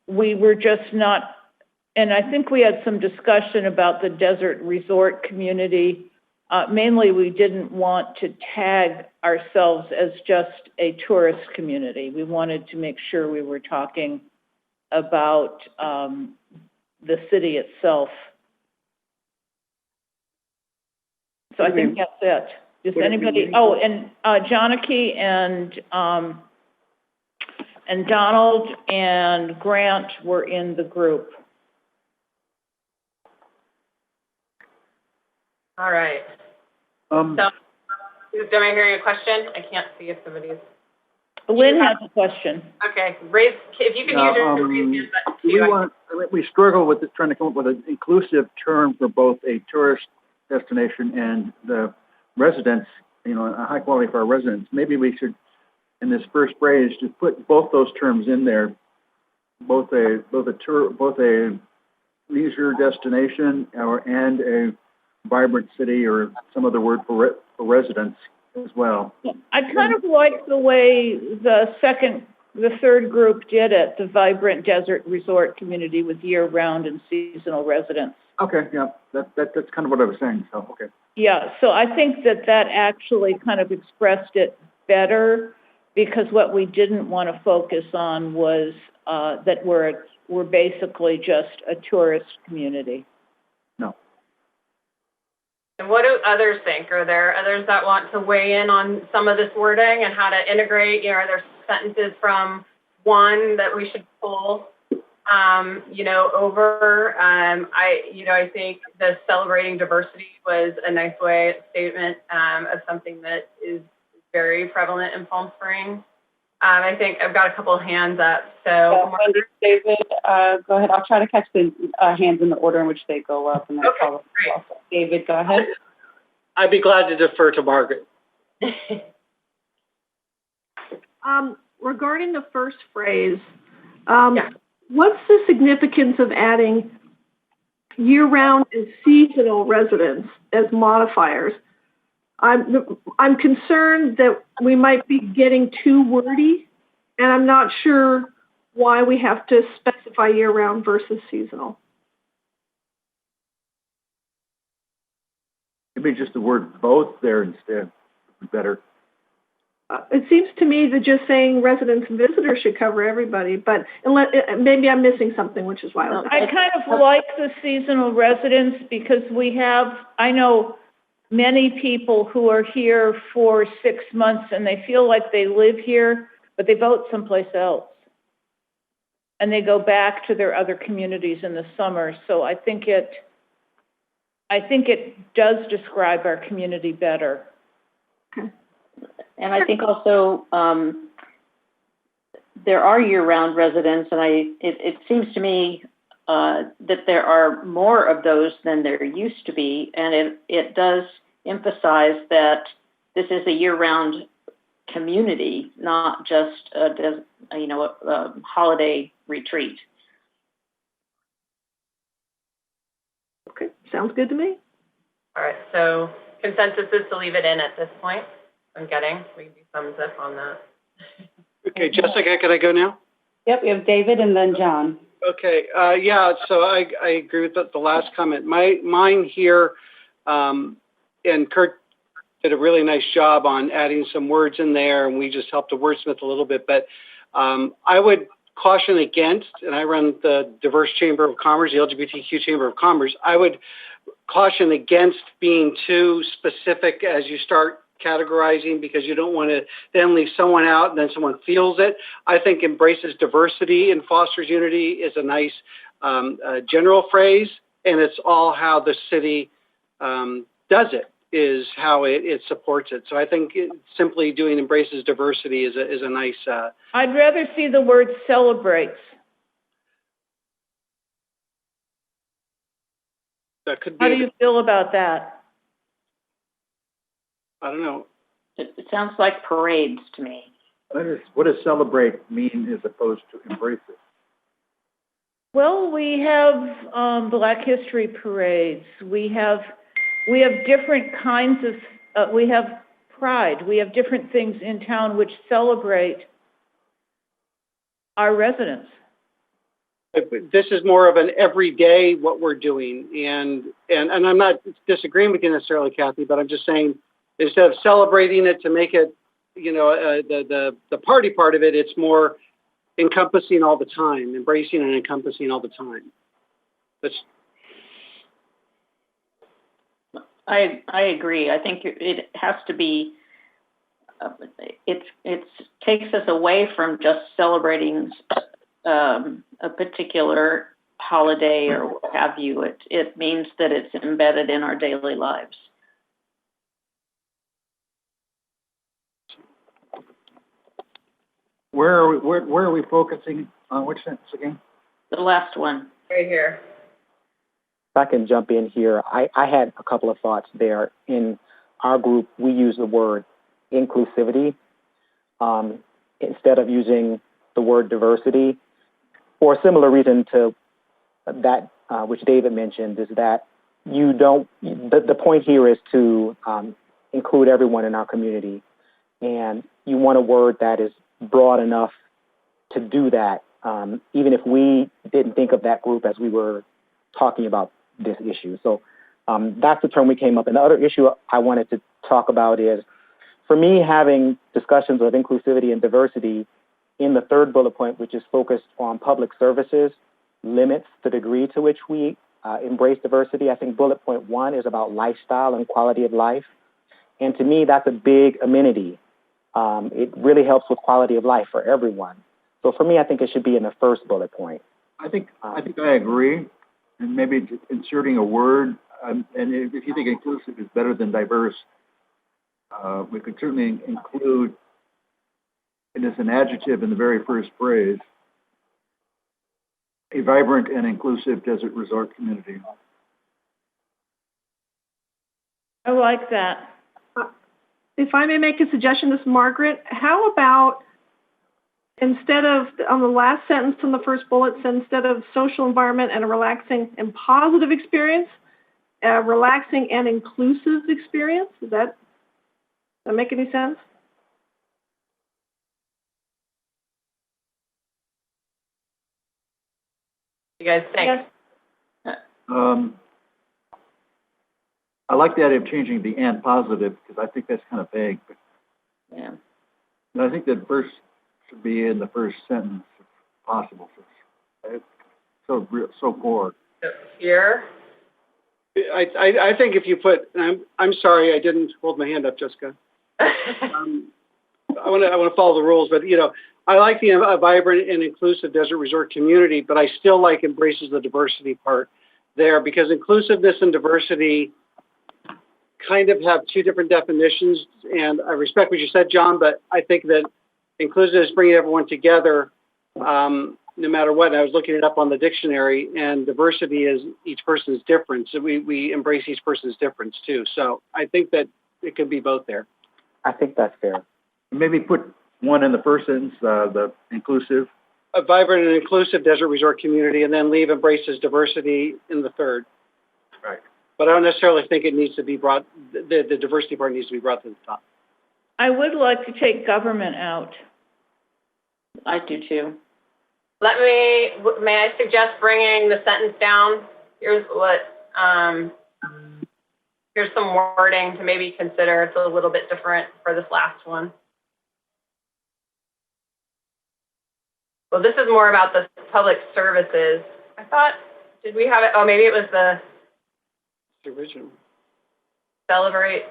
We were just not, and I think we had some discussion about the desert resort community. Mainly, we didn't want to tag ourselves as just a tourist community. We wanted to make sure we were talking about the city itself. So I think that's it. Does anybody, and Janaki and Donald and Grant were in the group. All right. So, am I hearing a question? I can't see if somebody's. Lynn has a question. Okay, if you can use your raise hand button. We struggle with trying to come up with an inclusive term for both a tourist destination and the residents, a high quality for our residents. Maybe we should, in this first phrase, just put both those terms in there, both a leisure destination and a vibrant city or some other word for residents as well. I kind of like the way the third group did it, the vibrant desert resort community with year-round and seasonal residents. Okay, yeah, that's kind of what I was saying, so, okay. Yeah, so I think that actually kind of expressed it better, because what we didn't want to focus on was that we're basically just a tourist community. No. And what do others think? Are there others that want to weigh in on some of this wording and how to integrate? Are there sentences from one that we should pull, over? I think the celebrating diversity was a nice statement of something that is very prevalent in Palm Springs. I think I've got a couple of hands up. So, David, go ahead. I'll try to catch the hands in the order in which they go up. And okay, great. David, go ahead. I'd be glad to defer to Margaret. Regarding the first phrase, what's the significance of adding year-round and seasonal residents as modifiers? I'm concerned that we might be getting too wordy, and I'm not sure why we have to specify year-round versus seasonal. Maybe just the word both there instead would be better. It seems to me that just saying residents and visitors should cover everybody, but maybe I'm missing something, which is why I kind of like the seasonal residents because I know many people who are here for 6 months and they feel like they live here, but they vote someplace else. And they go back to their other communities in the summer. So I think it does describe our community better. Okay. And I think also there are year-round residents, and it seems to me that there are more of those than there used to be, and it does emphasize that this is a year-round community, not just a holiday retreat. Okay, sounds good to me. All right, so consensus is to leave it in at this point. We can do thumbs up on that. Okay, Jessica, can I go now? Yep, we have David and then John. Okay, yeah, so I agree with the last comment. Mine here, and Kurt did a really nice job on adding some words in there, and we just helped to wordsmith a little bit, but I would caution against, and I run the Diverse Chamber of Commerce, the LGBTQ Chamber of Commerce, I would caution against being too specific as you start categorizing, because you don't want to then leave someone out and then someone feels it. I think embraces diversity and fosters unity is a nice general phrase, and it's all how the city does it, is how it supports it. So I think simply doing embraces diversity is a nice... I'd rather see the word celebrates. That could be... How do you feel about that? I don't know. It sounds like parades to me. What does celebrate mean as opposed to embrace it? Well, we have Black History parades. We have different kinds of, we have pride. We have different things in town which celebrate our residents. This is more of an everyday what we're doing, and I'm not disagreeing with you necessarily, Kathy, but I'm just saying instead of celebrating it to make it, the party part of it, it's more encompassing all the time, embracing and encompassing all the time. I agree. I think it has to be. It takes us away from just celebrating a particular holiday or what have you. It means that it's embedded in our daily lives. Where are we focusing on? Which sentence again? The last one. Right here. If I can jump in here, I had a couple of thoughts there. In our group, we use the word inclusivity instead of using the word diversity, for a similar reason to that which David mentioned, is that you don't, the point here is to include everyone in our community, and you want a word that is broad enough to do that, even if we didn't think of that group as we were talking about this issue. So that's the term we came up. And the other issue I wanted to talk about is, for me, having discussions of inclusivity and diversity in the third bullet point, which is focused on public services, limits the degree to which we embrace diversity. I think bullet point 1 is about lifestyle and quality of life. And to me, that's a big amenity. It really helps with quality of life for everyone. So for me, I think it should be in the first bullet point. I think I agree, and maybe inserting a word. And if you think inclusive is better than diverse, we could certainly include it as an adjective in the very first phrase: a vibrant and inclusive desert resort community. I like that. If I may make a suggestion, this is Margaret, how about instead of, on the last sentence in the first bullet, instead of social environment and a relaxing and positive experience, a relaxing and inclusive experience? Does that make any sense? You guys think? I like the idea of changing the and positive because I think that's kind of vague. But Yeah. I think that verse should be in the first sentence if possible. It's so poor. Here? I think if you put, I'm sorry, I didn't hold my hand up, Jessica. I want to follow the rules, but I like the vibrant and inclusive desert resort community, but I still like embraces the diversity part there because inclusiveness and diversity kind of have two different definitions. And I respect what you said, John, but I think that inclusive is bringing everyone together, no matter what. And I was looking it up on the dictionary, and diversity is each person's difference. So we embrace each person's difference too. So I think that it could be both there. I think that's fair. Maybe put one in the first sentence, the inclusive. A vibrant and inclusive desert resort community, and then leave embraces diversity in the third. Right. But I don't necessarily think it needs to be brought, the diversity part needs to be brought to the top. I would like to take government out. I do too. May I suggest bringing the sentence down? Here's some wording to maybe consider. It's a little bit different for this last one. Well, this is more about the public services. I thought, did we have it? Oh, maybe it was the original. Celebrate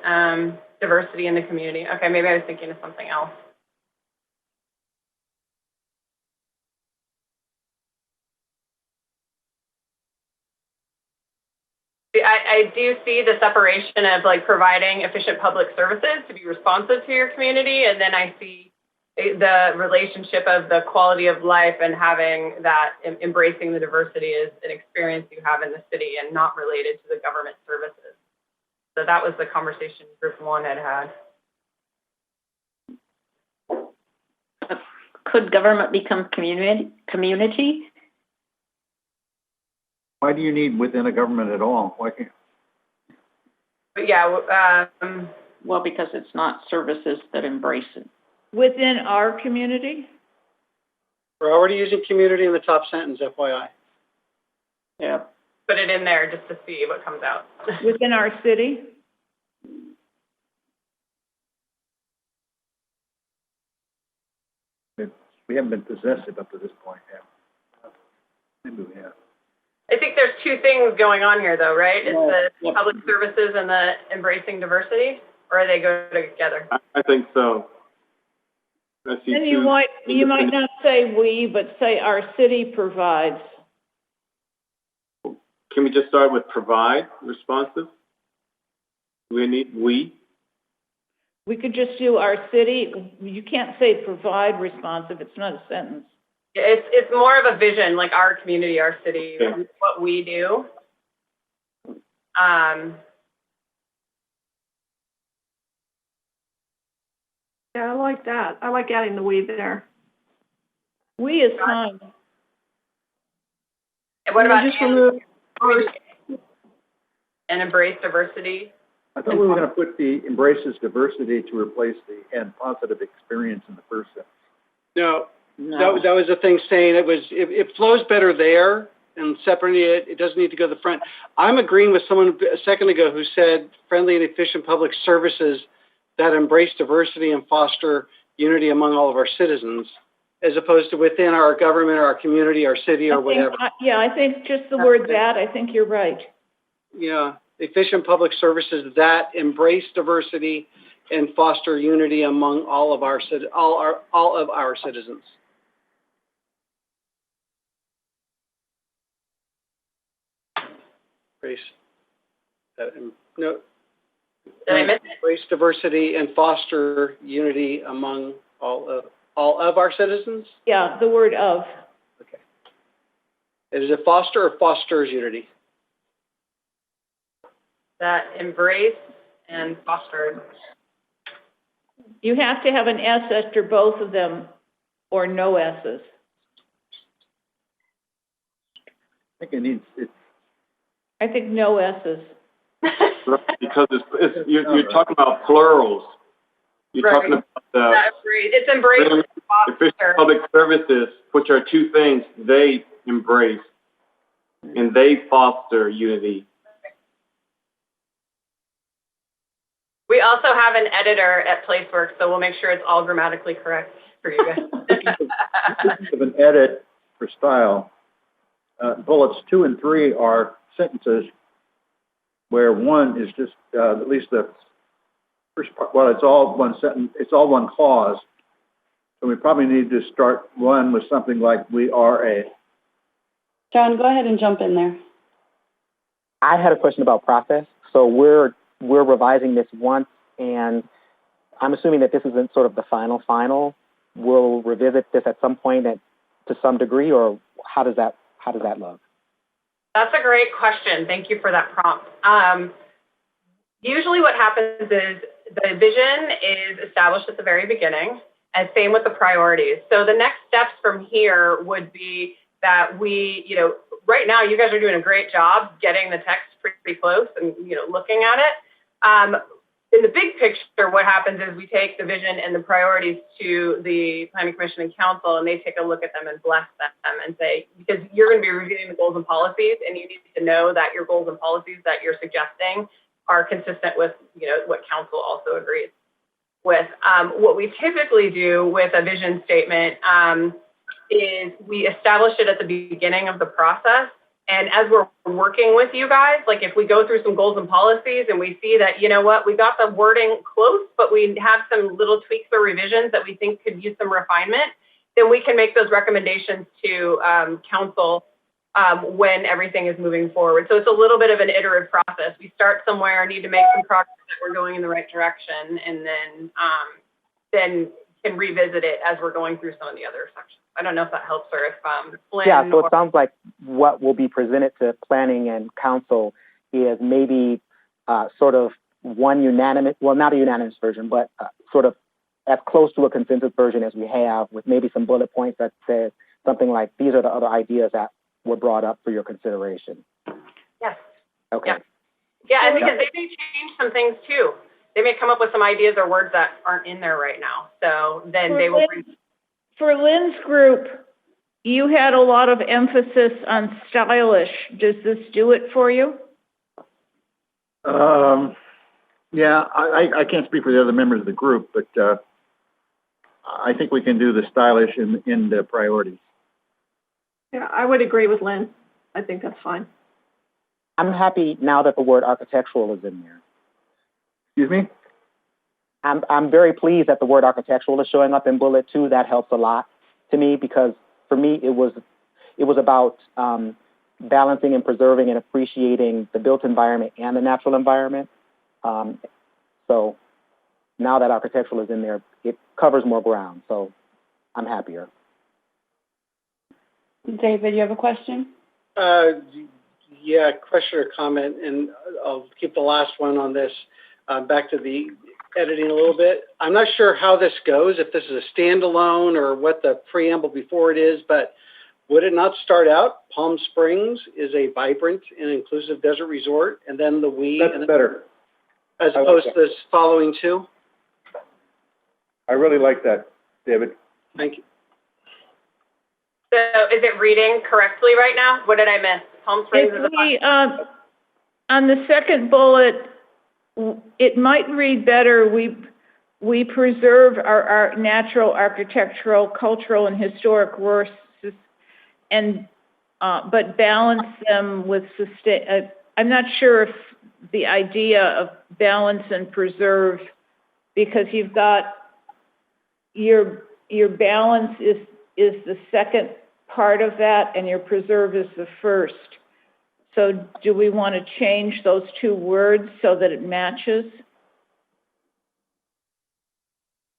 diversity in the community. Okay, maybe I was thinking of something else. I do see the separation of like providing efficient public services to be responsive to your community, and then I see the relationship of the quality of life and having that, embracing the diversity is an experience you have in the city and not related to the government services. So that was the conversation group one had had. Could government become community? Why do you need within a government at all? Why can't? But yeah, well, because it's not services that embrace it. Within our community? We're already using community in the top sentence, FYI. Yeah. Put it in there just to see what comes out. Within our city? We haven't been possessive up to this point yet. Maybe we have. I think there's two things going on here, though, right? It's the public services and the embracing diversity, or they go together? I think so. And you might not say we, but say our city provides. Can we just start with provide responsive? We need we. We could just do our city. You can't say provide responsive. It's not a sentence. It's more of a vision, like our community, our city, okay. What we do. Yeah, I like that. I like adding the we there. We is fine. And what about and embrace diversity? I thought we were going to put the embraces diversity to replace the and positive experience in the first sentence. No. That was the thing saying it flows better there and separating it doesn't need to go to the front. I'm agreeing with someone a second ago who said friendly and efficient public services that embrace diversity and foster unity among all of our citizens, as opposed to within our government or our community, our city or whatever. I think just the word that, I think you're right. Yeah, efficient public services that embrace diversity and foster unity among all of our citizens. No. Did I miss it? Embrace diversity and foster unity among all of our citizens? Yeah, the word of. Okay. Is it foster or fosters unity? That embrace and foster. You have to have an S after both of them or no S's. I think it needs it. I think no S's. Because you're talking about plurals. You're talking about it's embraced. Efficient public services, which are two things they embrace, and they foster unity. We also have an editor at Placeworks, so we'll make sure it's all grammatically correct for you guys. Of an edit for style, bullets 2 and 3 are sentences where 1 is just, at least the first part, well, it's all one sentence, it's all one clause. So we probably need to start 1 with something like, we are a. John, go ahead and jump in there. I had a question about process. So we're revising this once, and I'm assuming that this isn't sort of the final. We'll revisit this at some point to some degree, or how does that look? That's a great question. Thank you for that prompt. Usually what happens is the vision is established at the very beginning, and same with the priorities. So the next steps from here would be that we, right now you guys are doing a great job getting the text pretty close and, looking at it. In the big picture, what happens is we take the vision and the priorities to the Planning Commission and Council, and they take a look at them and bless them and say, because you're going to be reviewing the goals and policies, and you need to know that your goals and policies that you're suggesting are consistent with, what Council also agrees with. What we typically do with a vision statement is we establish it at the beginning of the process. And as we're working with you guys, like if we go through some goals and policies and we see that, we got the wording close, but we have some little tweaks or revisions that we think could use some refinement, then we can make those recommendations to Council when everything is moving forward. So it's a little bit of an iterative process. We start somewhere, need to make some progress that we're going in the right direction, and then can revisit it as we're going through some of the other sections. I don't know if that helps, or if Flynn. Yeah, so it sounds like what will be presented to Planning and Council is maybe sort of one unanimous, well, not a unanimous version, but sort of as close to a consensus version as we have, with maybe some bullet points that says something like, these are the other ideas that were brought up for your consideration. Yes. Okay. Yeah, and because they may change some things too. They may come up with some ideas or words that aren't in there right now. So then they will bring. For Lynn's group, you had a lot of emphasis on stylish. Does this do it for you? Yeah, I can't speak for the other members of the group, but I think we can do the stylish in the priorities. Yeah, I would agree with Lynn. I think that's fine. I'm happy now that the word architectural is in there. Excuse me? I'm very pleased that the word architectural is showing up in bullet 2. That helps a lot to me, because for me it was about balancing and preserving and appreciating the built environment and the natural environment. So now that architectural is in there, it covers more ground. So I'm happier. David, you have a question? Yeah, question or comment, and I'll keep the last one on this. Back to the editing a little bit. I'm not sure how this goes, if this is a standalone or what the preamble before it is, but would it not start out, Palm Springs is a vibrant and inclusive desert resort, and then the we? That's better. As opposed to this following two? I really like that, David. Thank you. So is it reading correctly right now? What did I miss? Palm Springs is a on the second bullet, it might read better. We preserve our natural, architectural, cultural, and historic resources, and but balance them with sustain. I'm not sure if the idea of balance and preserve, because you've got your balance is the second part of that, and your preserve is the first. So do we want to change those two words so that it matches?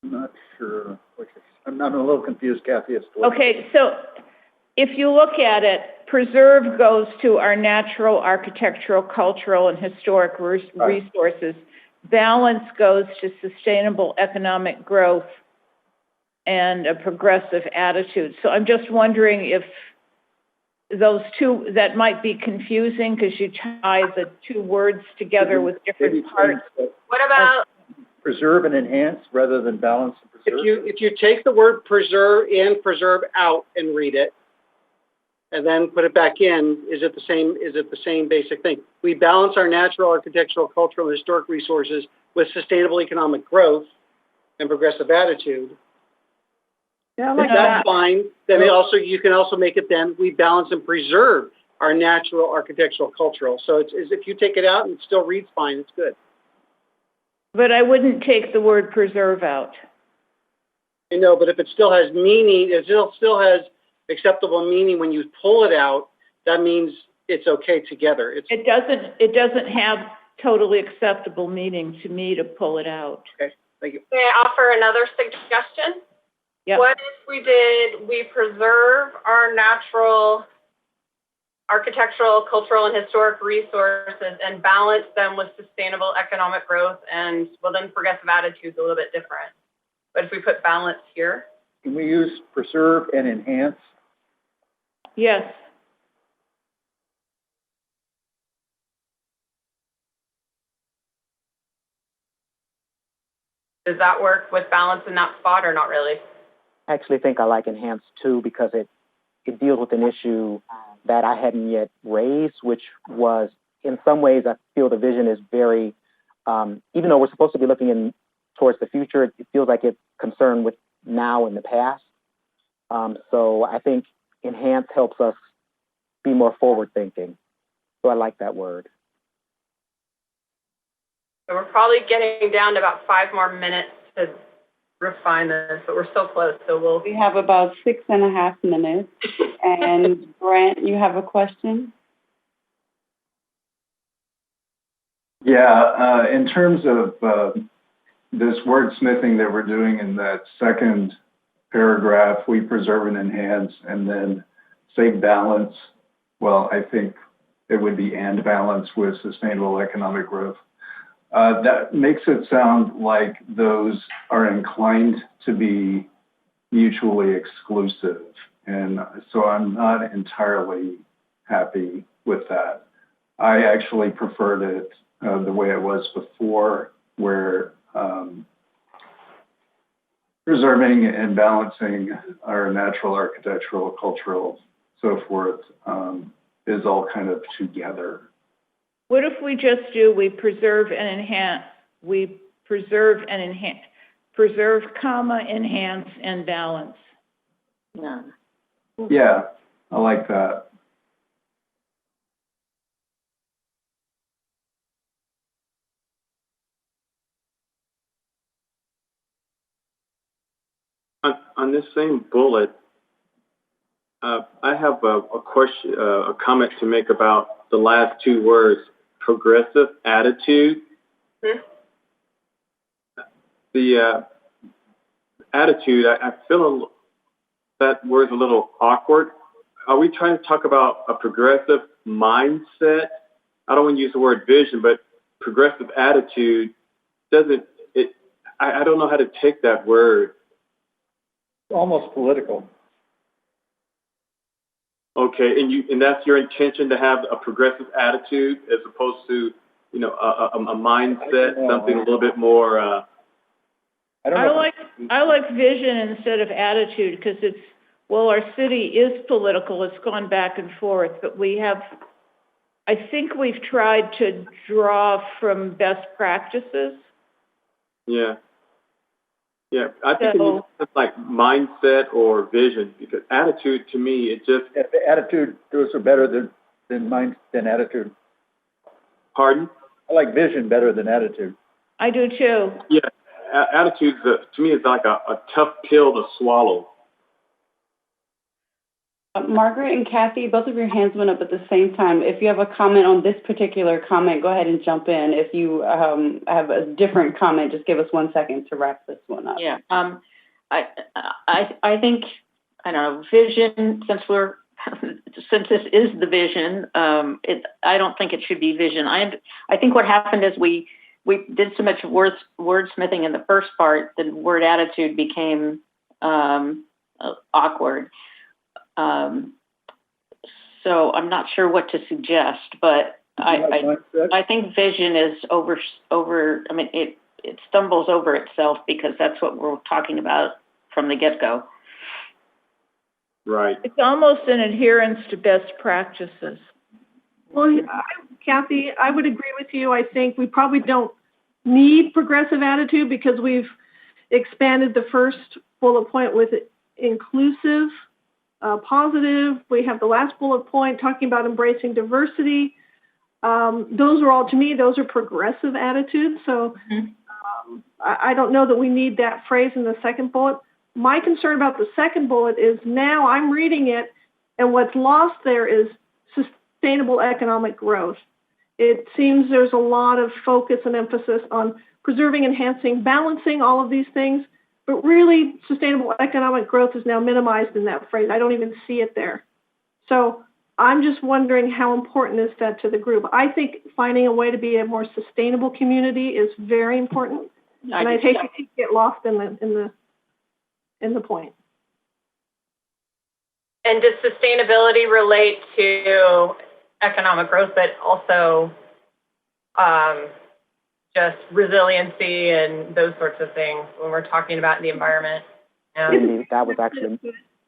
I'm not sure. I'm a little confused, Kathy. As to Okay, so if you look at it, preserve goes to our natural, architectural, cultural, and historic resources. Balance goes to sustainable economic growth and a progressive attitude. So I'm just wondering if those two, that might be confusing because you tie the two words together with different parts. What about preserve and enhance rather than balance and preserve? If you take the word preserve and preserve out and read it, and then put it back in, is it the same basic thing? We balance our natural, architectural, cultural, and historic resources with sustainable economic growth and progressive attitude. Yeah, I If like that's that. fine, then you can also make it then, we balance and preserve our natural, architectural, cultural. So it's if you take it out and it still reads fine, it's good. But I wouldn't take the word preserve out. I know, but if it still has meaning, it still has acceptable meaning when you pull it out, that means it's okay together. It doesn't have totally acceptable meaning to me to pull it out. Okay, thank you. May I offer another suggestion? Yep. What if we preserve our natural, architectural, cultural, and historic resources and balance them with sustainable economic growth, and well, then progressive attitude's a little bit different. But if we put balance here, Can we use preserve and enhance? Yes. does that work with balance in that spot or not really? I actually think I like enhance too because it deals with an issue that I hadn't yet raised, which was in some ways I feel the vision is very, even though we're supposed to be looking towards the future, it feels like it's concerned with now and the past. So I think enhance helps us be more forward thinking. So I like that word. So we're probably getting down to about 5 more minutes to refine this, but we're so close, so We have about 6.5 minutes. And Brent, you have a question? Yeah, in terms of this wordsmithing that we're doing in that second paragraph, we preserve and enhance, and then say balance. Well, I think it would be and balance with sustainable economic growth. That makes it sound like those are inclined to be mutually exclusive. And so I'm not entirely happy with that. I actually preferred it the way it was before, where preserving and balancing our natural, architectural, cultural, so forth, is all kind of together. What if we just do, we preserve, comma, enhance, and balance? No. Yeah, I like that. On this same bullet, I have a question, a comment to make about the last 2 words, progressive attitude. The attitude, I feel that word's a little awkward. Are we trying to talk about a progressive mindset? I don't want to use the word vision, but progressive attitude I don't know how to take that word. Almost political. Okay, and that's your intention, to have a progressive attitude as opposed to, a mindset, something a little bit more. I like vision instead of attitude because our city is political. It's gone back and forth, but I think we've tried to draw from best practices. Yeah. Yeah, I think it's like mindset or vision, because attitude to me, it just... Yeah, the attitude, those are better than attitude. Pardon? I like vision better than attitude. I do too. Yeah, attitude to me is like a tough pill to swallow. Margaret and Kathy, both of your hands went up at the same time. If you have a comment on this particular comment, go ahead and jump in. If you have a different comment, just give us 1 second to wrap this one up. Yeah. I think, I don't know, vision, since this is the vision, I don't think it should be vision. I think what happened is we did so much wordsmithing in the first part, the word attitude became awkward. So I'm not sure what to suggest, but I think vision is over. I mean, it stumbles over itself because that's what we're talking about from the get-go. Right. It's almost an adherence to best practices. Well, Kathy, I would agree with you. I think we probably don't need progressive attitude because we've expanded the first bullet point with inclusive, positive. We have the last bullet point talking about embracing diversity. Those are all, to me, those are progressive attitudes. So I don't know that we need that phrase in the second bullet. My concern about the second bullet is now I'm reading it, and what's lost there is sustainable economic growth. It seems there's a lot of focus and emphasis on preserving, enhancing, balancing all of these things, but really sustainable economic growth is now minimized in that phrase. I don't even see it there. So I'm just wondering how important is that to the group. I think finding a way to be a more sustainable community is very important, and I hate to get lost in the point. And does sustainability relate to economic growth, but also just resiliency and those sorts of things when we're talking about the environment? Indeed, that was actually...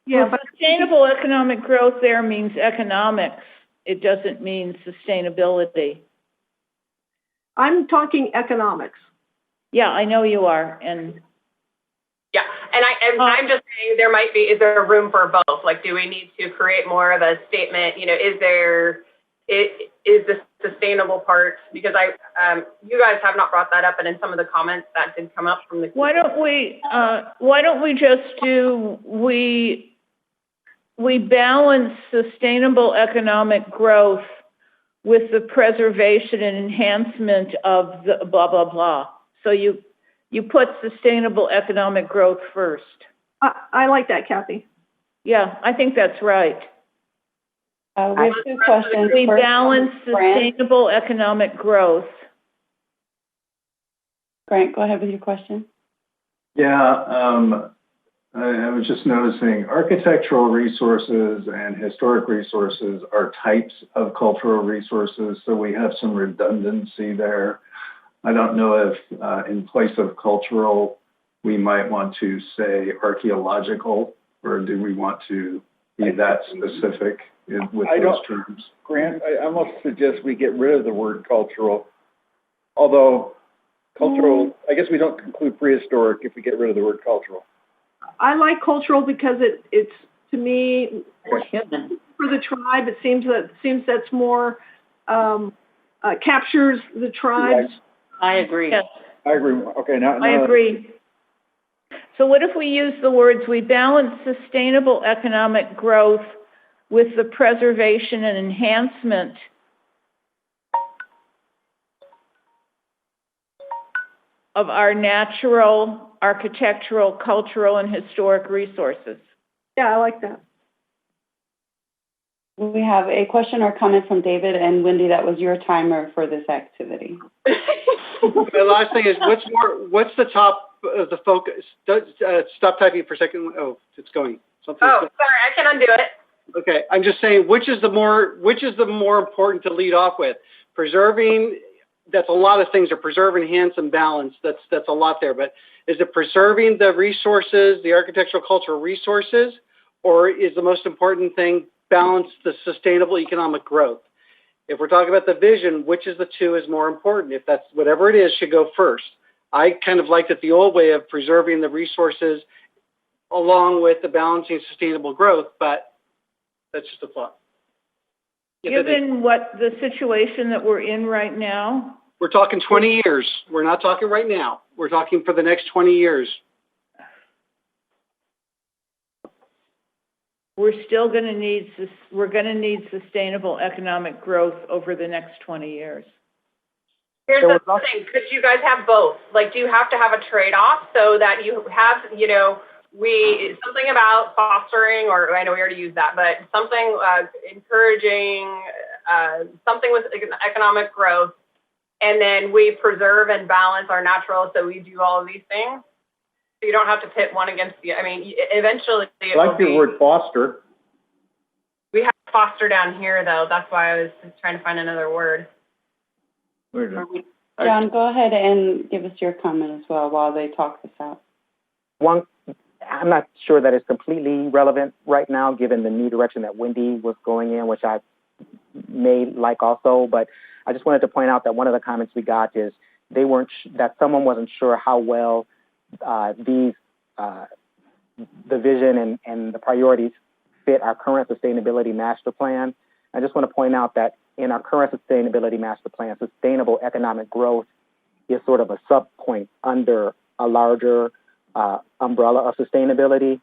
Yeah, but sustainable economic growth there means economics. It doesn't mean sustainability. I'm talking economics. Yeah, I know you are. And yeah, and I'm just saying is there room for both? Like, do we need to create more of a statement? Is the sustainable part? Because you guys have not brought that up, and in some of the comments that did come up from the. Why don't we just do we balance sustainable economic growth with the preservation and enhancement of the blah blah blah. So you put sustainable economic growth first. I like that, Kathy. Yeah, I think that's right. We have two questions. We First, balance sustainable economic growth. Grant, go ahead with your question. Yeah, I was just noticing architectural resources and historic resources are types of cultural resources, so we have some redundancy there. I don't know if in place of cultural, we might want to say archaeological, or do we want to be that specific with those terms? Grant, I almost suggest we get rid of the word cultural, although cultural, I guess we don't include prehistoric if we get rid of the word cultural. I like cultural because it's to me for human. For the tribe. It seems that's more captures the tribes. I agree. Yes. I agree. Okay, now I agree. So what if we use the words, we balance sustainable economic growth with the preservation and enhancement of our natural, architectural, cultural, and historic resources? Yeah, I like that. We have a question or comment from David, and Wendy, that was your timer for this activity. The last thing is, what's the top of the focus? Stop typing for a second. Oh, it's going. Sorry, I can undo it. Okay, I'm just saying, which is the more important to lead off with? Preserving, that's a lot of things, are preserve, enhance, and balance. That's a lot there, but is it preserving the resources, the architectural cultural resources, or is the most important thing balance the sustainable economic growth? If we're talking about the vision, which of the two is more important? If that's whatever it is, should go first. I kind of liked it the old way of preserving the resources along with the balancing sustainable growth, but that's just a thought. Given what the situation that we're in right now? We're talking 20 years. We're not talking right now. We're talking for the next 20 years. We're still going to need sustainable economic growth over the next 20 years. Here's the thing, could you guys have both? Like, do you have to have a trade-off so that you have, something about fostering, or I know we already used that, but something encouraging, something with economic growth, and then we preserve and balance our natural, so we do all of these things? So you don't have to pit one against the other. I mean, eventually I like the word foster. We have foster down here, though. That's why I was trying to find another word. John, go ahead and give us your comment as well while they talk this out. One I'm not sure that it's completely relevant right now, given the new direction that Wendy was going in, which I may like also. But I just wanted to point out that one of the comments we got is that someone wasn't sure how well the vision and the priorities fit our current sustainability master plan. I just want to point out that in our current sustainability master plan, sustainable economic growth is sort of a sub-point under a larger umbrella of sustainability.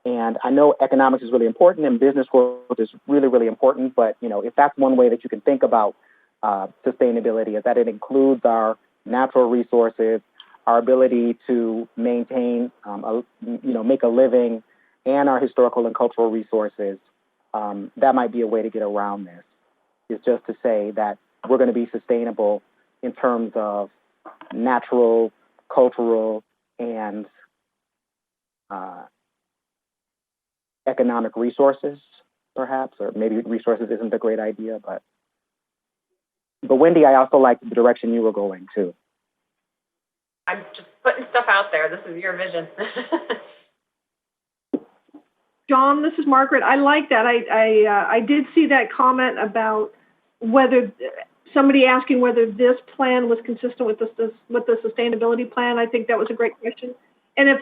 And I know economics is really important and business growth is really, really important. But, if that's one way that you can think about sustainability, is that it includes our natural resources, our ability to maintain, make a living, and our historical and cultural resources, that might be a way to get around this. Is just to say that we're going to be sustainable in terms of natural, cultural, and economic resources, perhaps, or maybe resources isn't a great idea, but Wendy, I also liked the direction you were going too. I'm just putting stuff out there. This is your vision. John, this is Margaret. I like that. I did see that comment about whether somebody asking whether this plan was consistent with the sustainability plan. I think that was a great question. And if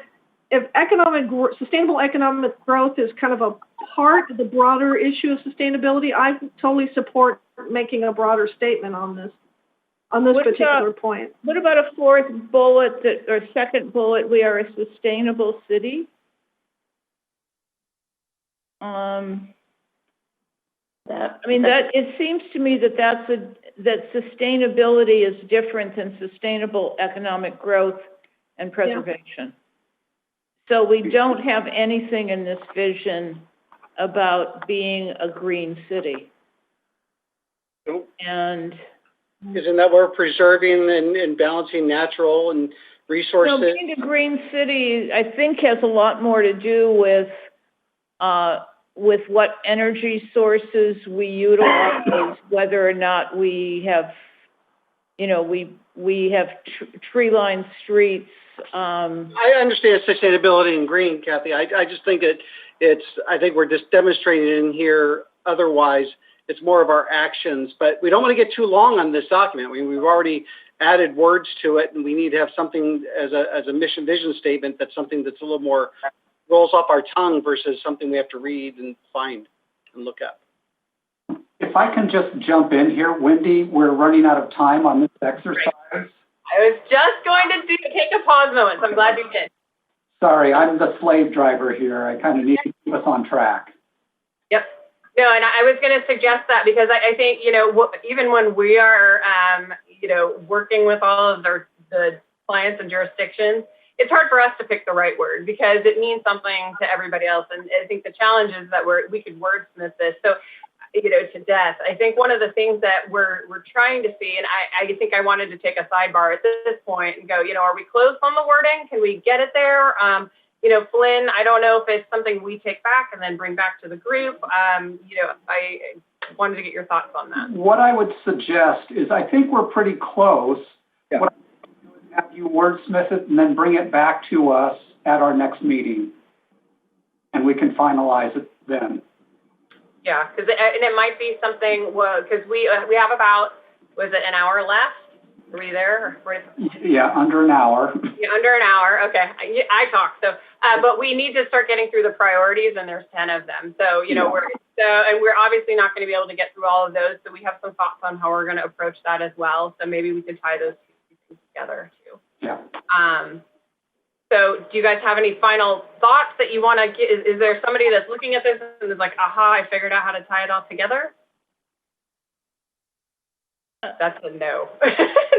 sustainable economic growth is kind of a part of the broader issue of sustainability, I totally support making a broader statement on this particular point. What about a fourth bullet or second bullet? We are a sustainable city. It seems to me that sustainability is different than sustainable economic growth and preservation. Yeah. So we don't have anything in this vision about being a green city. Nope. And isn't that we're preserving and balancing natural and resources? Being a green city, I think, has a lot more to do with what energy sources we utilize, whether or not we have, we have tree-lined streets. I understand sustainability and green, Kathy. I just think I think we're just demonstrating in here. Otherwise, it's more of our actions. But we don't want to get too long on this document. We've already added words to it, and we need to have something as a mission vision statement that's something that's a little more rolls off our tongue versus something we have to read and find and look up. If I can just jump in here, Wendy, we're running out of time on this exercise. Right. I was just going to take a pause moment, so I'm glad you did. Sorry, I'm the slave driver here. I kind of need to keep us on track. Yep. No, and I was going to suggest that because I think, even when we are, working with all of the clients and jurisdictions, it's hard for us to pick the right word because it means something to everybody else. And I think the challenge is that we could wordsmith this. So, to death. I think one of the things that we're trying to see, and I think I wanted to take a sidebar at this point and go, are we close on the wording? Can we get it there? Flynn, I don't know if it's something we take back and then bring back to the group. I wanted to get your thoughts on that. What I would suggest is I think we're pretty close. Yeah. What I would do is have you wordsmith it and then bring it back to us at our next meeting. And we can finalize it then. Yeah, and it might be something, because we have about, was it an hour left? Are we there? Yeah, under an hour. Yeah, under an hour. Okay, I talk. So, but we need to start getting through the priorities, and there's 10 of them. So, we're obviously not going to be able to get through all of those. So we have some thoughts on how we're going to approach that as well. So maybe we could tie those two things together too. Yeah. So do you guys have any final thoughts that you want to get? Is there somebody that's looking at this and is like, aha, I figured out how to tie it all together? That's a no.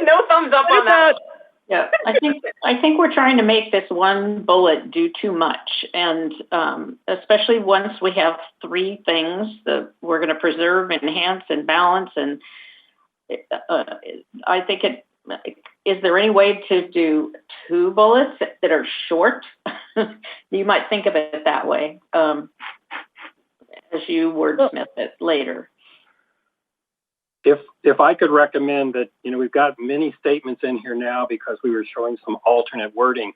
No thumbs up on that. Yeah, I think we're trying to make this one bullet do too much. And especially once we have three things that we're going to preserve, enhance, and balance. And I think is there any way to do two bullets that are short? You might think of it that way as you wordsmith it later. If I could recommend that, we've got many statements in here now because we were showing some alternate wording.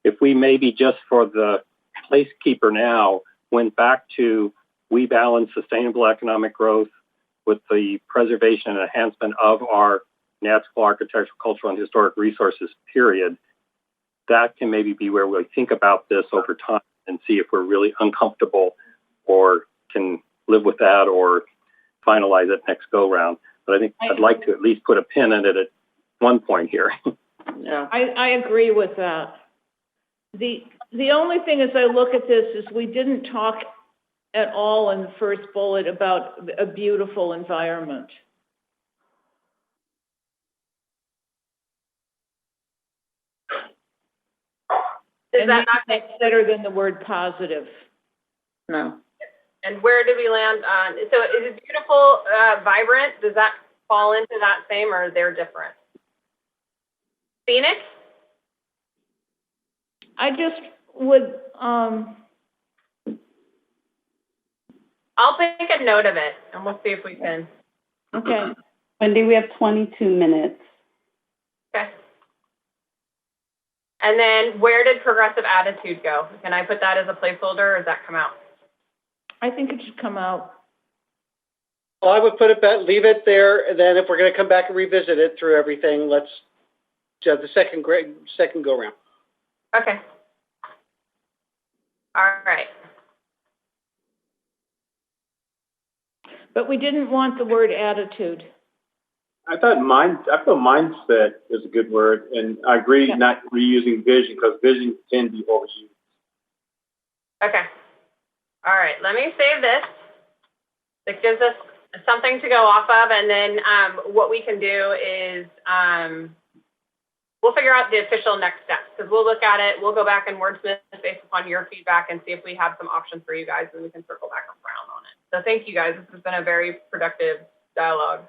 If we maybe just for the placekeeper now went back to we balance sustainable economic growth with the preservation and enhancement of our natural, architectural, cultural, and historic resources, period. That can maybe be where we think about this over time and see if we're really uncomfortable or can live with that or finalize it next go round. But I think I'd like to at least put a pin in it at one point here. Yeah. I agree with that. The only thing as I look at this is we didn't talk at all in the first bullet about a beautiful environment. Does that not make better than the word positive? No. And where did we land on? So is it beautiful, vibrant? Does that fall into that same, or they're different? Scenic? I just would, I'll make a note of it, and we'll see if we can. Okay. Wendy, we have 22 minutes. Okay. And then where did progressive attitude go? Can I put that as a placeholder, or does that come out? I think it should come out. Well, I would put it back, leave it there, and then if we're going to come back and revisit it through everything, let's do the second go round. Okay. All right. But we didn't want the word attitude. I feel mindset is a good word, and I agree not reusing vision because vision can be overused. Okay. All right. Let me save this. It gives us something to go off of, and then what we can do is we'll figure out the official next steps, because we'll look at it, we'll go back and wordsmith based upon your feedback and see if we have some options for you guys, and we can circle back around on it. So thank you guys. This has been a very productive dialogue.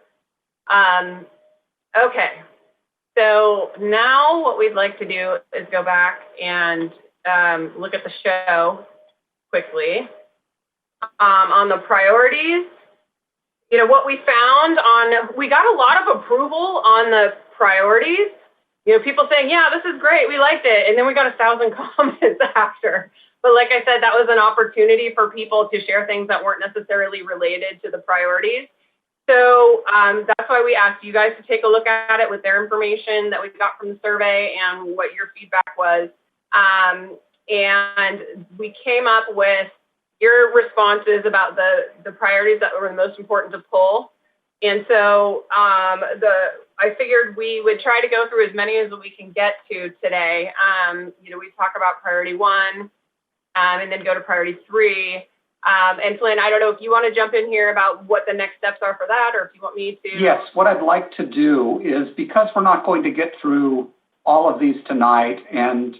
Okay. So now what we'd like to do is go back and look at the show quickly. On the priorities, you know, what we found we got a lot of approval on the priorities. You know, people saying, yeah, this is great, we liked it. And then we got 1,000 comments after. But like I said, that was an opportunity for people to share things that weren't necessarily related to the priorities. So that's why we asked you guys to take a look at it with their information that we got from the survey and what your feedback was. And we came up with your responses about the priorities that were the most important to pull. And so I figured we would try to go through as many as we can get to today. You know, we talk about priority 1 and then go to priority 3. And Flynn, I don't know if you want to jump in here about what the next steps are for that, or if you want me to. Yes, what I'd like to do is, because we're not going to get through all of these tonight, and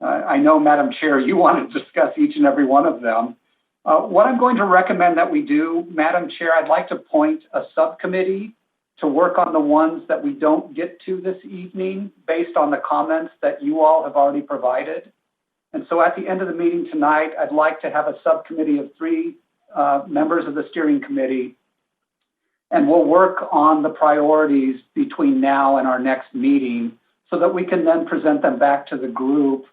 I know, Madam Chair, you want to discuss each and every one of them. What I'm going to recommend that we do, Madam Chair, I'd like to appoint a subcommittee to work on the ones that we don't get to this evening based on the comments that you all have already provided. And so at the end of the meeting tonight, I'd like to have a subcommittee of 3 members of the steering committee, and we'll work on the priorities between now and our next meeting so that we can then present them back to the group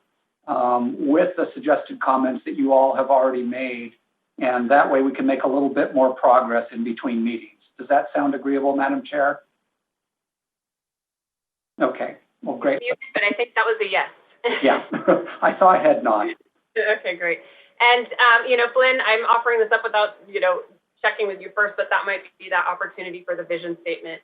with the suggested comments that you all have already made. And that way we can make a little bit more progress in between meetings. Does that sound agreeable, Madam Chair? Okay, well, great. But I think that was a yes. Yeah, I saw a head nod. Okay, great. And, you know, Flynn, I'm offering this up without, you know, checking with you first, but that might be that opportunity for the vision statement.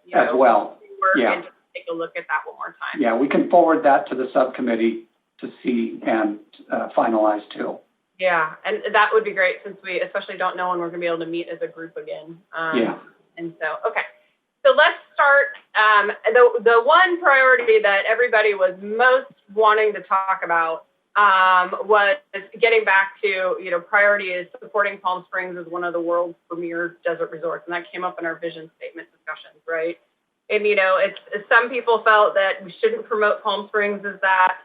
You as know, well. Yeah. And just take a look at that one more time. Yeah, we can forward that to the subcommittee to see and finalize too. Yeah, and that would be great since we especially don't know when we're going to be able to meet as a group again. Yeah. And so, okay. So let's start. The one priority that everybody was most wanting to talk about was getting back to, you know, priority is supporting Palm Springs as one of the world's premier desert resorts. And that came up in our vision statement discussions, right? And, you know, it's some people felt that we shouldn't promote Palm Springs as that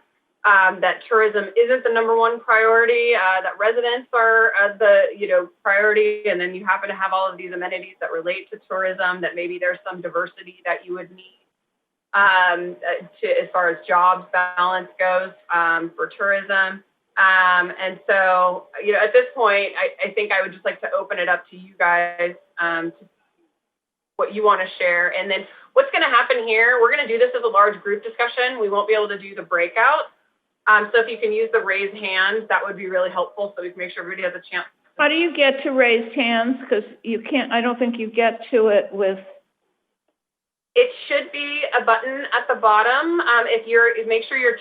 tourism isn't the #1 priority, that residents are the, you know, priority, and then you happen to have all of these amenities that relate to tourism, that maybe there's some diversity that you would need as far as jobs balance goes for tourism. And so, at this point, I think I would just like to open it up to you guys to what you want to share. And then what's going to happen here, we're going to do this as a large group discussion. We won't be able to do the breakout. So if you can use the raise hands, that would be really helpful so we can make sure everybody has a chance. How do you get to raised hands? Because you can't, I don't think you get to it with. It should be a button at the bottom. Make sure your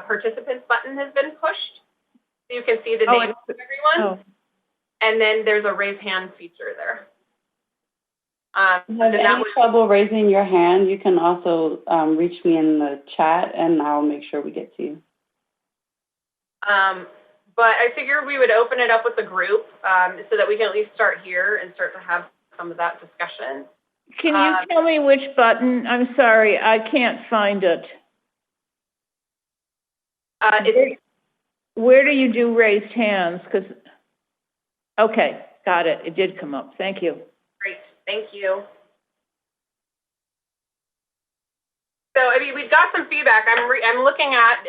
participants button has been pushed, so you can see the names of everyone. And then there's a raise hand feature there. If you have any trouble raising your hand, you can also reach me in the chat, and I'll make sure we get to you. But I figured we would open it up with the group so that we can at least start here and start to have some of that discussion. Can you tell me which button? I'm sorry, I can't find it. Where do you do raised hands? Okay, got it. It did come up. Thank you. Great, thank you. So, we've got some feedback. I'm looking at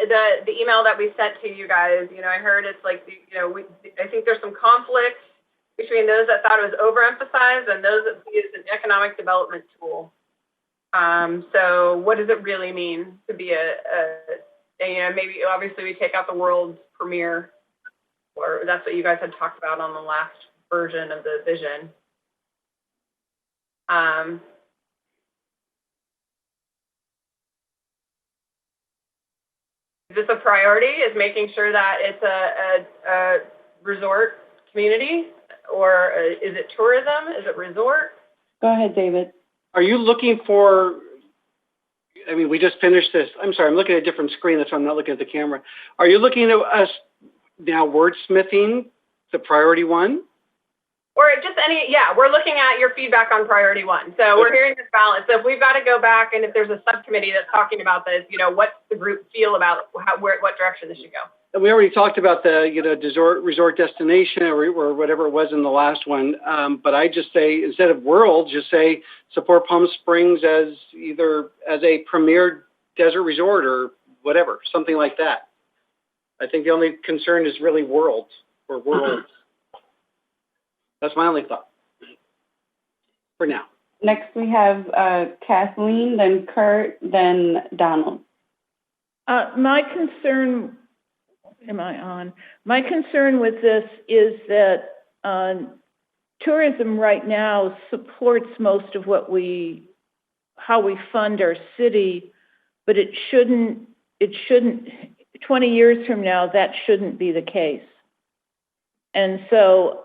the email that we sent to you guys. I heard it's like, I think there's some conflict between those that thought it was overemphasized and those that see it as an economic development tool. So what does it really mean to be maybe obviously we take out the world's premiere, or that's what you guys had talked about on the last version of the vision. Is this a priority? Is making sure that it's a resort community? Or is it tourism? Is it resort? Go ahead, David. Are you looking for, we just finished this. I'm sorry, I'm looking at a different screen. That's why I'm not looking at the camera. Are you looking at us now wordsmithing the priority one? Or just we're looking at your feedback on priority one. So we're hearing this balance. So if we've got to go back and if there's a subcommittee that's talking about this, what's the group feel about what direction this should go? And we already talked about the resort destination or whatever it was in the last one. But I just say, instead of world, just say support Palm Springs as a premier desert resort or whatever, something like that. I think the only concern is really worlds or worlds. That's my only thought for now. Next we have Kathleen, then Kurt, then Donald. My concern with this is that tourism right now supports most of how we fund our city, but it shouldn't, 20 years from now, that shouldn't be the case. And so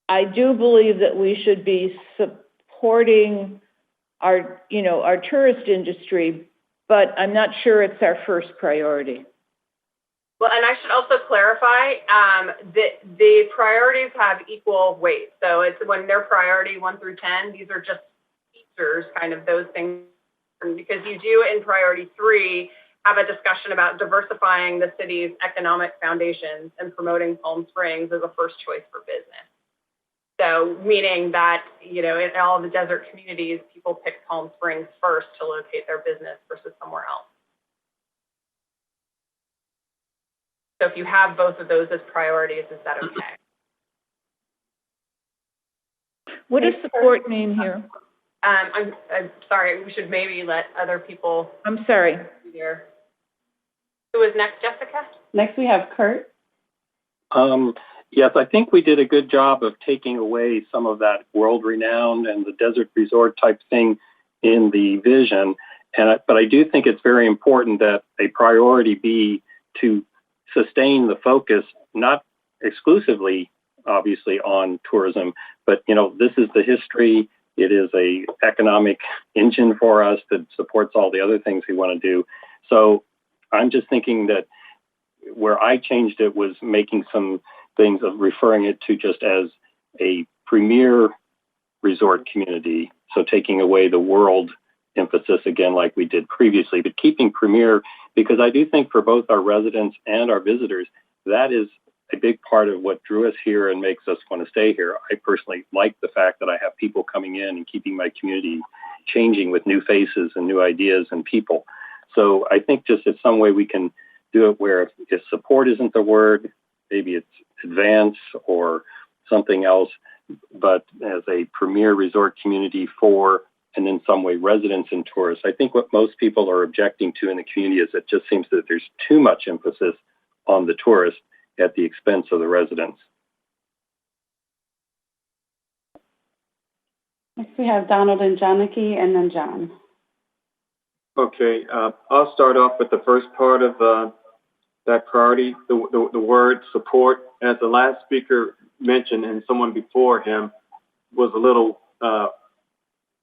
I do believe that we should be supporting our tourist industry, but I'm not sure it's our first priority. Well, and I should also clarify that the priorities have equal weight. So it's when they're priority 1 through 10, these are just features, kind of those things, because you do in priority 3 have a discussion about diversifying the city's economic foundations and promoting Palm Springs as a first choice for business. So meaning that, in all of the desert communities, people pick Palm Springs first to locate their business versus somewhere else. So if you have both of those as priorities, is that okay? What does support mean here? I'm sorry, we should maybe let other people. I'm sorry. Here. Who is next, Jessica? Next we have Kurt. Yes, I think we did a good job of taking away some of that world-renowned and the desert resort type thing in the vision. But I do think it's very important that a priority be to sustain the focus, not exclusively, obviously, on tourism, but, this is the history. It is a economic engine for us that supports all the other things we want to do. So I'm just thinking that where I changed it was making some things of referring it to just as a premier resort community. So taking away the world emphasis again, like we did previously, but keeping premier, because I do think for both our residents and our visitors, that is a big part of what drew us here and makes us want to stay here. I personally like the fact that I have people coming in and keeping my community changing with new faces and new ideas and people. So I think just in some way we can do it where if support isn't the word, maybe it's advance or something else, but as a premier resort community for, and in some way, residents and tourists. I think what most people are objecting to in the community is it just seems that there's too much emphasis on the tourist at the expense of the residents. Next we have Donald and Janaki, and then John. Okay, I'll start off with the first part of that priority, the word support. As the last speaker mentioned, and someone before him was a little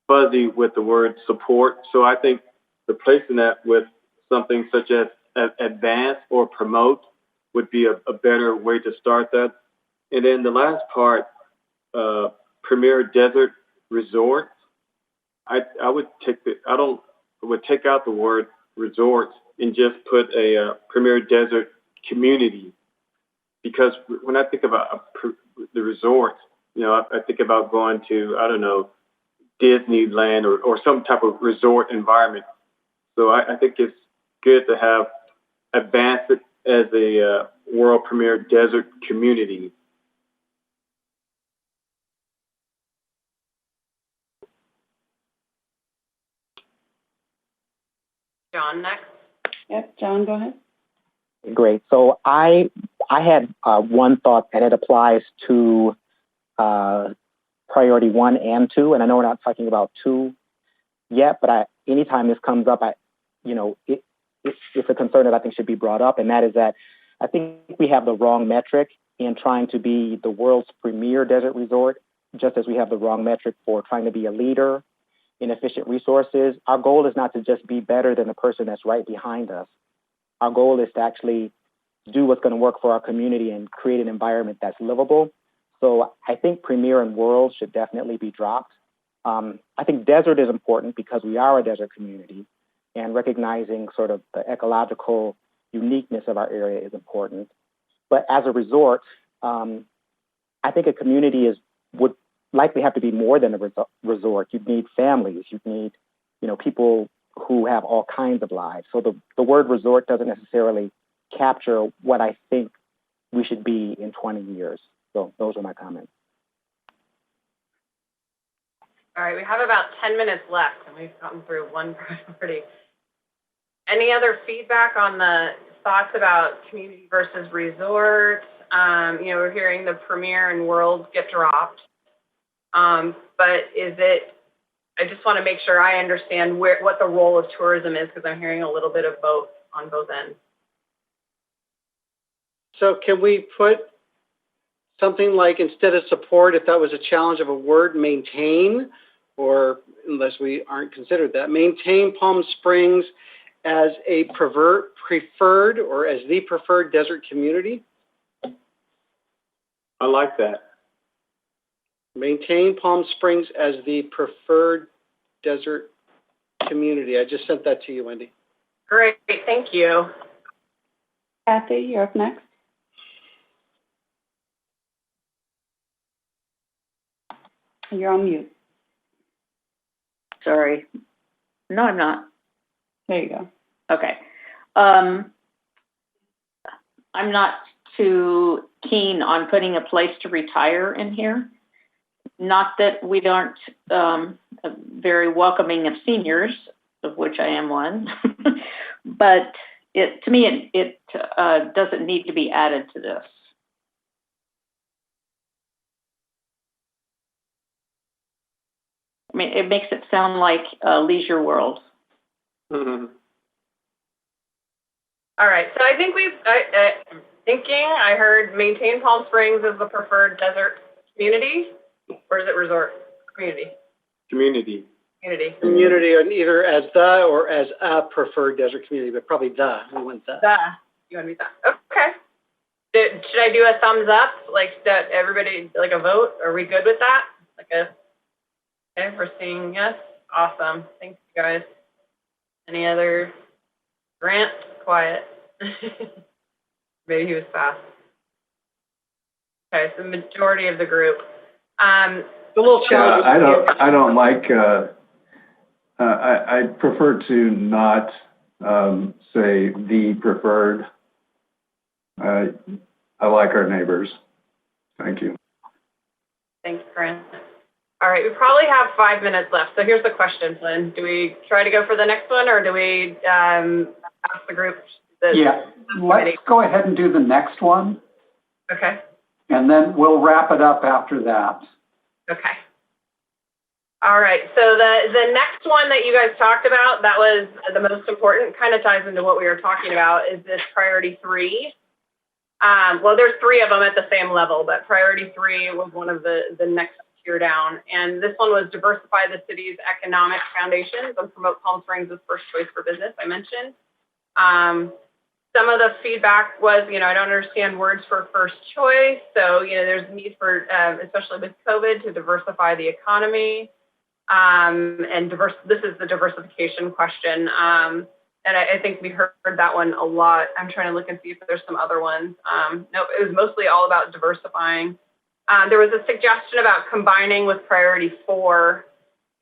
fuzzy with the word support. So I think replacing that with something such as advance or promote would be a better way to start that. And then the last part, premier desert resort. I would take out the word resort and just put a premier desert community, because when I think about the resort, I think about going to, I don't know, Disneyland or some type of resort environment. So I think it's good to have advance it as a world premier desert community. John, next. Yep, John, go ahead. Great. So I had one thought, and it applies to priority 1 and 2. And I know we're not talking about 2 yet, but anytime this comes up, it's a concern that I think should be brought up, and that is that I think we have the wrong metric in trying to be the world's premier desert resort, just as we have the wrong metric for trying to be a leader in efficient resources. Our goal is not to just be better than the person that's right behind us. Our goal is to actually do what's going to work for our community and create an environment that's livable. So I think premier and world should definitely be dropped. I think desert is important because we are a desert community, and recognizing sort of the ecological uniqueness of our area is important. But as a resort, I think a community would likely have to be more than a resort. You'd need families. You'd need, people who have all kinds of lives. So the word resort doesn't necessarily capture what I think we should be in 20 years. So those are my comments. All right, we have about 10 minutes left, and we've gotten through one priority. Any other feedback on the thoughts about community versus resort? We're hearing the premier and world get dropped. But I just want to make sure I understand what the role of tourism is, because I'm hearing a little bit of both on both ends. So can we put something like, instead of support, if that was a challenge of a word, maintain, or unless we aren't considered that, maintain Palm Springs as a preferred or as the preferred desert community? I like that. Maintain Palm Springs as the preferred desert community. I just sent that to you, Wendy. Great, thank you. Kathy, you're up next. You're on mute. Sorry. No, I'm not. There you go. Okay. I'm not too keen on putting a place to retire in here. Not that we aren't very welcoming of seniors, of which I am one, but to me, it doesn't need to be added to this. I mean, it makes it sound like Leisure World. Mm-hmm. All right, so I think I heard maintain Palm Springs as the preferred desert community, or is it resort community? Community. Community, or either as the or as a preferred desert community, but probably the. We want the. You want to be the. Okay. Should I do a thumbs up, like that? Everybody, like a vote? Are we good with that? Okay, we're seeing yes. Awesome. Thanks, you guys. Any other? Grant, quiet. Maybe he was fast. Okay, so the majority of the group. A little challenge. I don't like. I prefer to not say the preferred. I like our neighbors. Thank you. Thanks, Corinne. All right, we probably have 5 minutes left. So here's the question, Lynn. Do we try to go for the next one, or do we ask the group? Yeah, let's go ahead and do the next one. Okay. And then we'll wrap it up after that. Okay. All right, so the next one that you guys talked about, that was the most important, kind of ties into what we were talking about, is this priority 3. Well, there's 3 of them at the same level, but priority 3 was one of the next tier down. And this one was diversify the city's economic foundations and promote Palm Springs as first choice for business, I mentioned. Some of the feedback was, I don't understand words for first choice. So, there's a need for, especially with COVID, to diversify the economy. This is the diversification question. And I think we heard that one a lot. I'm trying to look and see if there's some other ones. No, it was mostly all about diversifying. There was a suggestion about combining with priority 4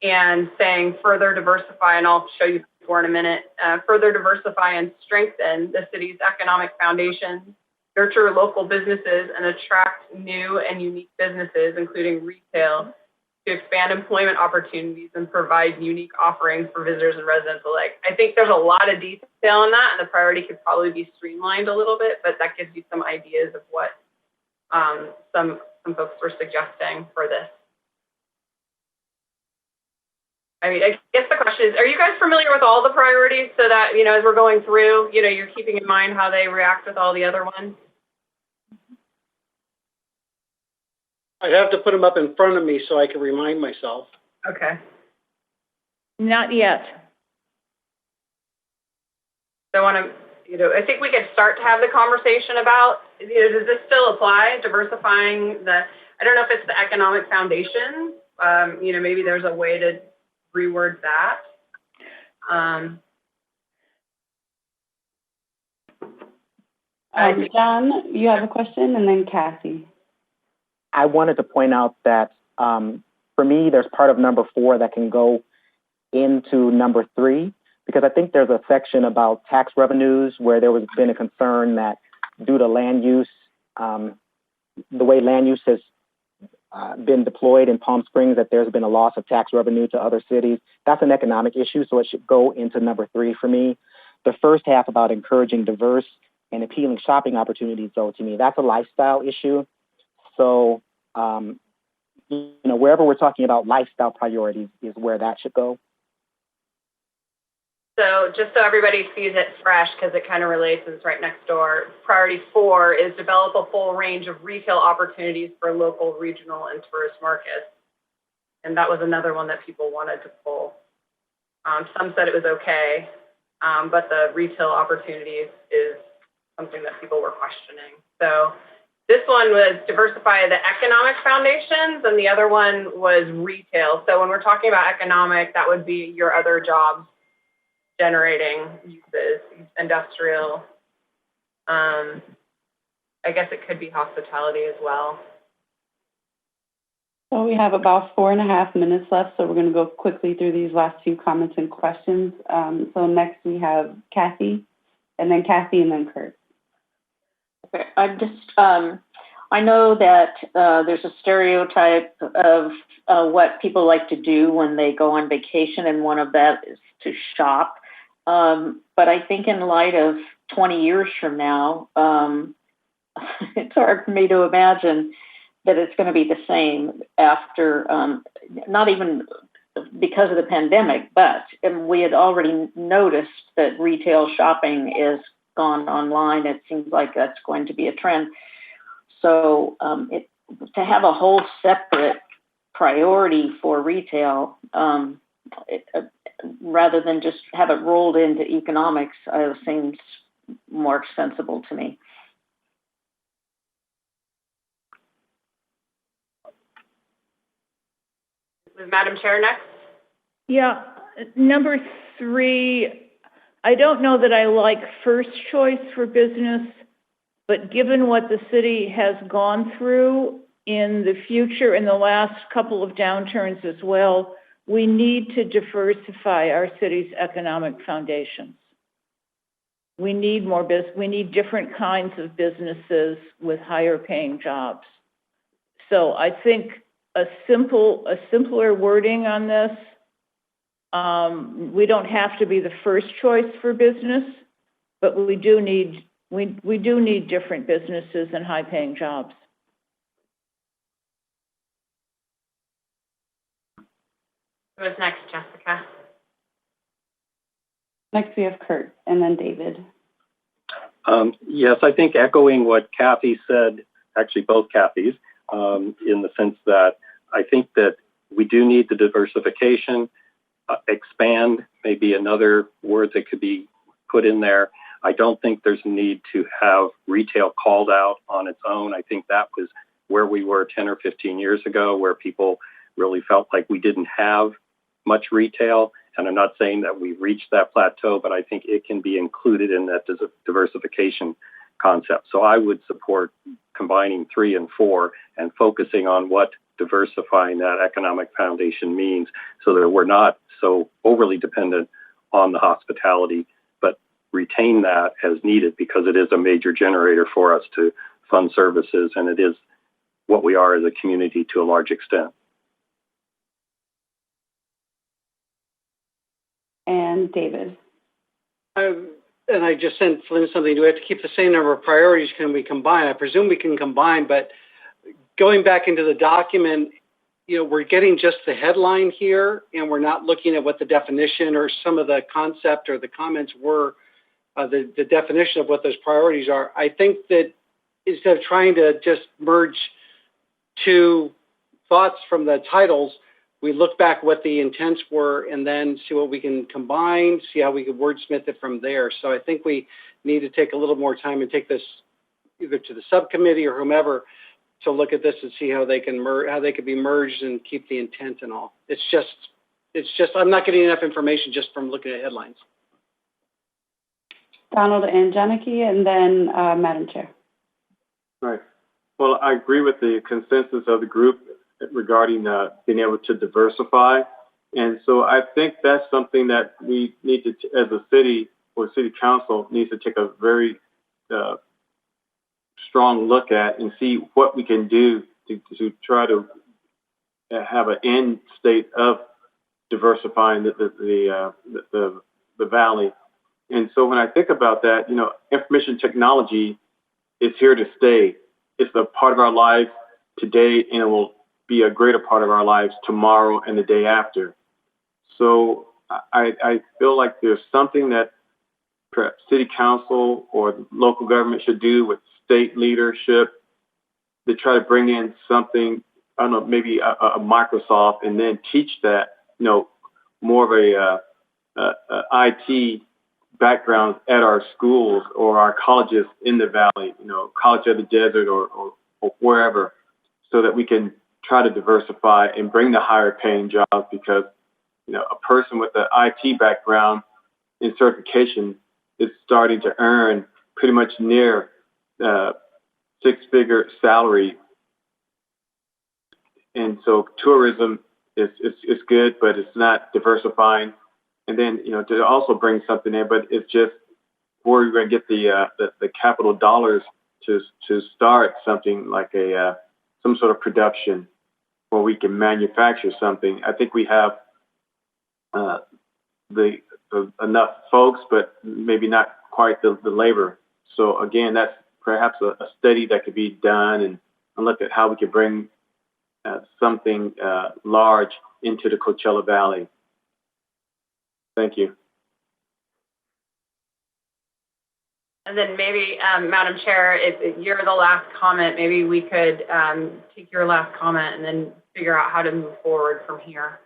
and saying further diversify, and I'll show you 4 in a minute, further diversify and strengthen the city's economic foundations, nurture local businesses, and attract new and unique businesses, including retail, to expand employment opportunities and provide unique offerings for visitors and residents alike. I think there's a lot of detail in that, and the priority could probably be streamlined a little bit, but that gives you some ideas of what some folks were suggesting for this. I mean, I guess the question is, are you guys familiar with all the priorities so that, as we're going through, you're keeping in mind how they react with all the other ones? I'd have to put them up in front of me so I can remind myself. Okay. Not yet. So I think we could start to have the conversation about, does this still apply? Diversifying I don't know if it's the economic foundation. Maybe there's a way to reword that. John, you have a question, and then Kathy. I wanted to point out that for me, there's part of number 4 that can go into number 3, because I think there's a section about tax revenues where there was been a concern that due to land use, the way land use has been deployed in Palm Springs, that there's been a loss of tax revenue to other cities. That's an economic issue, so it should go into number 3 for me. The first half about encouraging diverse and appealing shopping opportunities, though, to me, that's a lifestyle issue. So, wherever we're talking about lifestyle priorities is where that should go. So just so everybody sees it fresh, because it kind of relates and it's right next door, priority 4 is develop a full range of retail opportunities for local, regional, and tourist markets. And that was another one that people wanted to pull. Some said it was okay, but the retail opportunities is something that people were questioning. So this one was diversify the economic foundations, and the other one was retail. So when we're talking about economic, that would be your other jobs generating uses, industrial. I guess it could be hospitality as well. So we have about 4.5 minutes left, so we're going to go quickly through these last 2 comments and questions. So next we have Kathy, and then Kurt. Okay, I know that there's a stereotype of what people like to do when they go on vacation, and one of that is to shop. But I think in light of 20 years from now, it's hard for me to imagine that it's going to be the same after, not even because of the pandemic, but we had already noticed that retail shopping is gone online. It seems like that's going to be a trend. So to have a whole separate priority for retail, rather than just have it rolled into economics, seems more sensible to me. Madam Chair, next. Yeah, number 3, I don't know that I like first choice for business, but given what the city has gone through in the future, in the last couple of downturns as well, we need to diversify our city's economic foundations. we need we need different kinds of businesses with higher paying jobs. So I think a simpler wording on this, we don't have to be the first choice for business, but we do need different businesses and high paying jobs. Who's next, Jessica? Next we have Kurt and then David. Yes, I think echoing what Kathy said, actually both Kathys, in the sense that I think that we do need the diversification, expand, maybe another word that could be put in there. I don't think there's a need to have retail called out on its own. I think that was where we were 10 or 15 years ago, where people really felt like we didn't have much retail. And I'm not saying that we've reached that plateau, but I think it can be included in that diversification concept. So I would support combining 3 and 4 and focusing on what diversifying that economic foundation means, so that we're not so overly dependent on the hospitality, but retain that as needed, because it is a major generator for us to fund services, and it is what we are as a community to a large extent. And David. And I just sent Flynn something. Do we have to keep the same number of priorities? Can we combine? I presume we can combine, but going back into the document, we're getting just the headline here, and we're not looking at what the definition or some of the concept or the comments were, the definition of what those priorities are. I think that instead of trying to just merge 2 thoughts from the titles, we look back what the intents were and then see what we can combine, see how we can wordsmith it from there. So I think we need to take a little more time and take this either to the subcommittee or whomever to look at this and see how they can how they could be merged and keep the intent and all. It's just I'm not getting enough information just from looking at headlines. Donald and Janaki, and then Madam Chair. Right. Well, I agree with the consensus of the group regarding being able to diversify. And so I think that's something that we need to, as a city or city council, needs to take a very strong look at and see what we can do to try to have an end state of diversifying the valley. And so when I think about that, information technology is here to stay. It's a part of our lives today, and it will be a greater part of our lives tomorrow and the day after. So I feel like there's something that perhaps city council or local government should do with state leadership to try to bring in something, I don't know, maybe a Microsoft, and then teach that, more of a IT background at our schools or our colleges in the valley, College of the Desert or wherever, so that we can try to diversify and bring the higher paying jobs, because, a person with an IT background in certification is starting to earn pretty much near 6-figure salary. And so tourism is good, but it's not diversifying. And then, to also bring something in, but it's just where we're going to get the capital dollars to start something like some sort of production where we can manufacture something. I think we have enough folks, but maybe not quite the labor. So again, that's perhaps a study that could be done and look at how we could bring something large into the Coachella Valley. Thank you. And then maybe, Madam Chair, if you're the last comment, maybe we could take your last comment and then figure out how to move forward from here.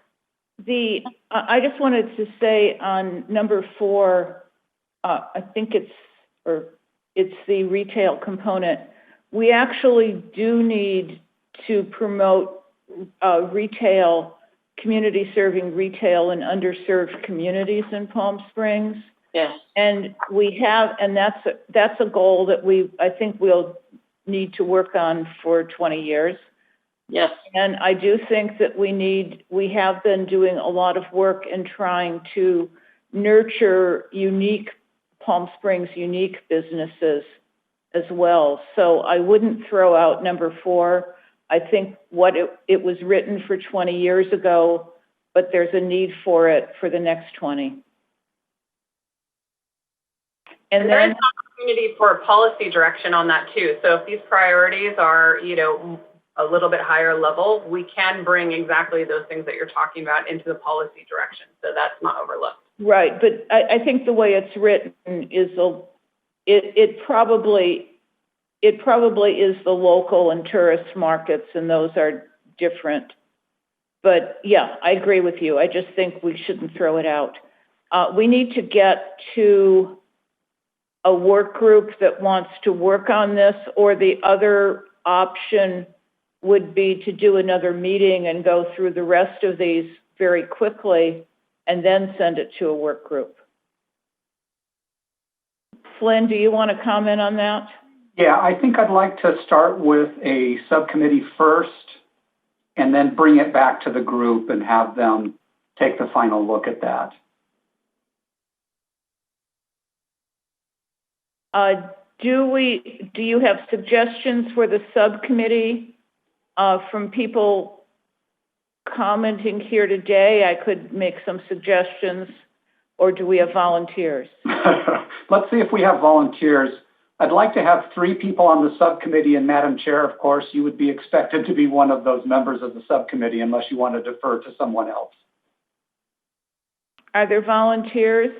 I just wanted to say on number 4, I think it's the retail component. We actually do need to promote retail, community serving retail in underserved communities in Palm Springs. Yes. And we have, and that's a goal that I think we'll need to work on for 20 years. Yes. And I do think that we have been doing a lot of work in trying to nurture unique Palm Springs unique businesses as well. So I wouldn't throw out number 4. I think it was written for 20 years ago, but there's a need for it for the next 20. And there then is an opportunity for policy direction on that too. So if these priorities are, a little bit higher level, we can bring exactly those things that you're talking about into the policy direction. So that's not overlooked. right, but I think the way it's written is it probably is the local and tourist markets, and those are different. But yeah, I agree with you. I just think we shouldn't throw it out. We need to get to a work group that wants to work on this, or the other option would be to do another meeting and go through the rest of these very quickly and then send it to a work group. Flynn, do you want to comment on that? Yeah, I think I'd like to start with a subcommittee first and then bring it back to the group and have them take the final look at that. Do you have suggestions for the subcommittee from people commenting here today? I could make some suggestions, or do we have volunteers? Let's see if we have volunteers. I'd like to have 3 people on the subcommittee, and Madam Chair, of course, you would be expected to be one of those members of the subcommittee unless you want to defer to someone else. Are there volunteers?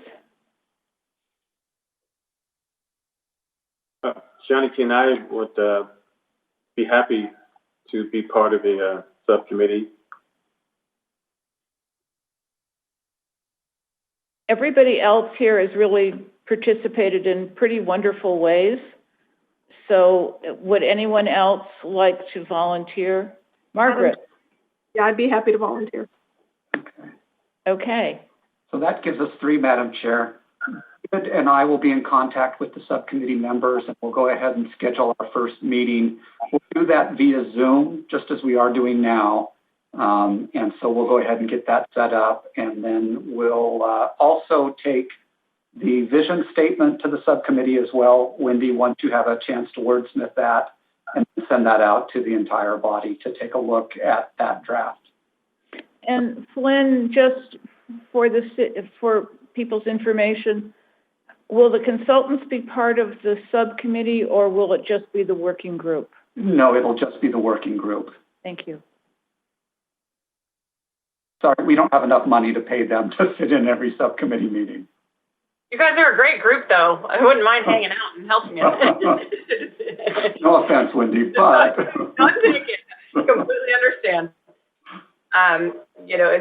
Johnny and I would be happy to be part of a subcommittee. Everybody else here has really participated in pretty wonderful ways. So would anyone else like to volunteer? Margaret? Yeah, I'd be happy to volunteer. Okay. So that gives us 3, Madam Chair. David and I will be in contact with the subcommittee members, and we'll go ahead and schedule our first meeting. We'll do that via Zoom, just as we are doing now. And so we'll go ahead and get that set up, and then we'll also take the vision statement to the subcommittee as well, Wendy, once you have a chance to wordsmith that, and send that out to the entire body to take a look at that draft. And Flynn, just for people's information, will the consultants be part of the subcommittee, or will it just be the working group? No, it'll just be the working group. Thank you. Sorry, we don't have enough money to pay them to sit in every subcommittee meeting. You guys are a great group, though. I wouldn't mind hanging out and helping you. No offense, Wendy, but... Don't take it. Completely understand. And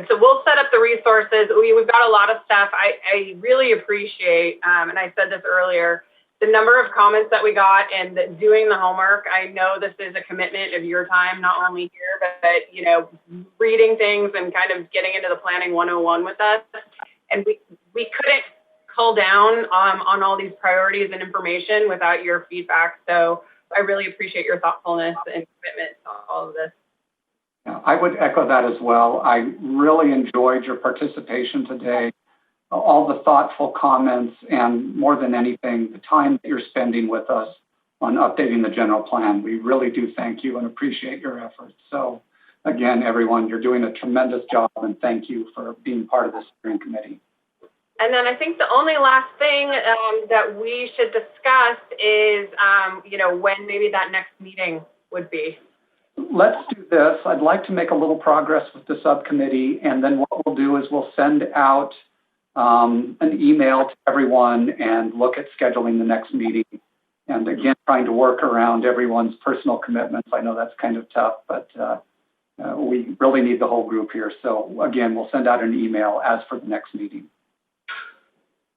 so we'll set up the resources. We've got a lot of stuff. I really appreciate, and I said this earlier, the number of comments that we got and doing the homework. I know this is a commitment of your time, not only here, but, reading things and kind of getting into the planning 101 with us. And we couldn't cull down on all these priorities and information without your feedback. So I really appreciate your thoughtfulness and commitment to all of this. Yeah, I would echo that as well. I really enjoyed your participation today, all the thoughtful comments, and more than anything, the time that you're spending with us on updating the general plan. We really do thank you and appreciate your efforts. So again, everyone, you're doing a tremendous job, and thank you for being part of the steering committee. And then I think the only last thing that we should discuss is, when maybe that next meeting would be. Let's do this. I'd like to make a little progress with the subcommittee, and then what we'll do is we'll send out an email to everyone and look at scheduling the next meeting. And again, trying to work around everyone's personal commitments. I know that's kind of tough, but we really need the whole group here. So again, we'll send out an email as for the next meeting.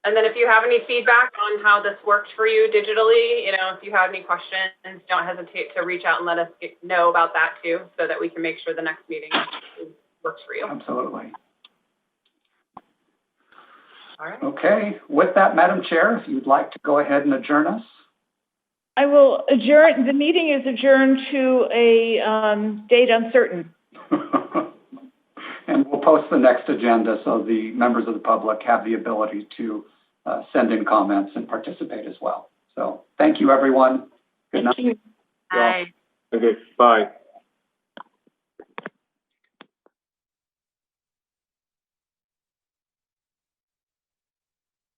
And then if you have any feedback on how this worked for you digitally, if you have any questions, don't hesitate to reach out and let us know about that too, so that we can make sure the next meeting works for you. Absolutely. All right. Okay. With that, Madam Chair, if you'd like to go ahead and adjourn us. I will adjourn. The meeting is adjourned to a date uncertain. And we'll post the next agenda so the members of the public have the ability to send in comments and participate as well. So thank you, everyone. Good night. Bye. Okay, bye.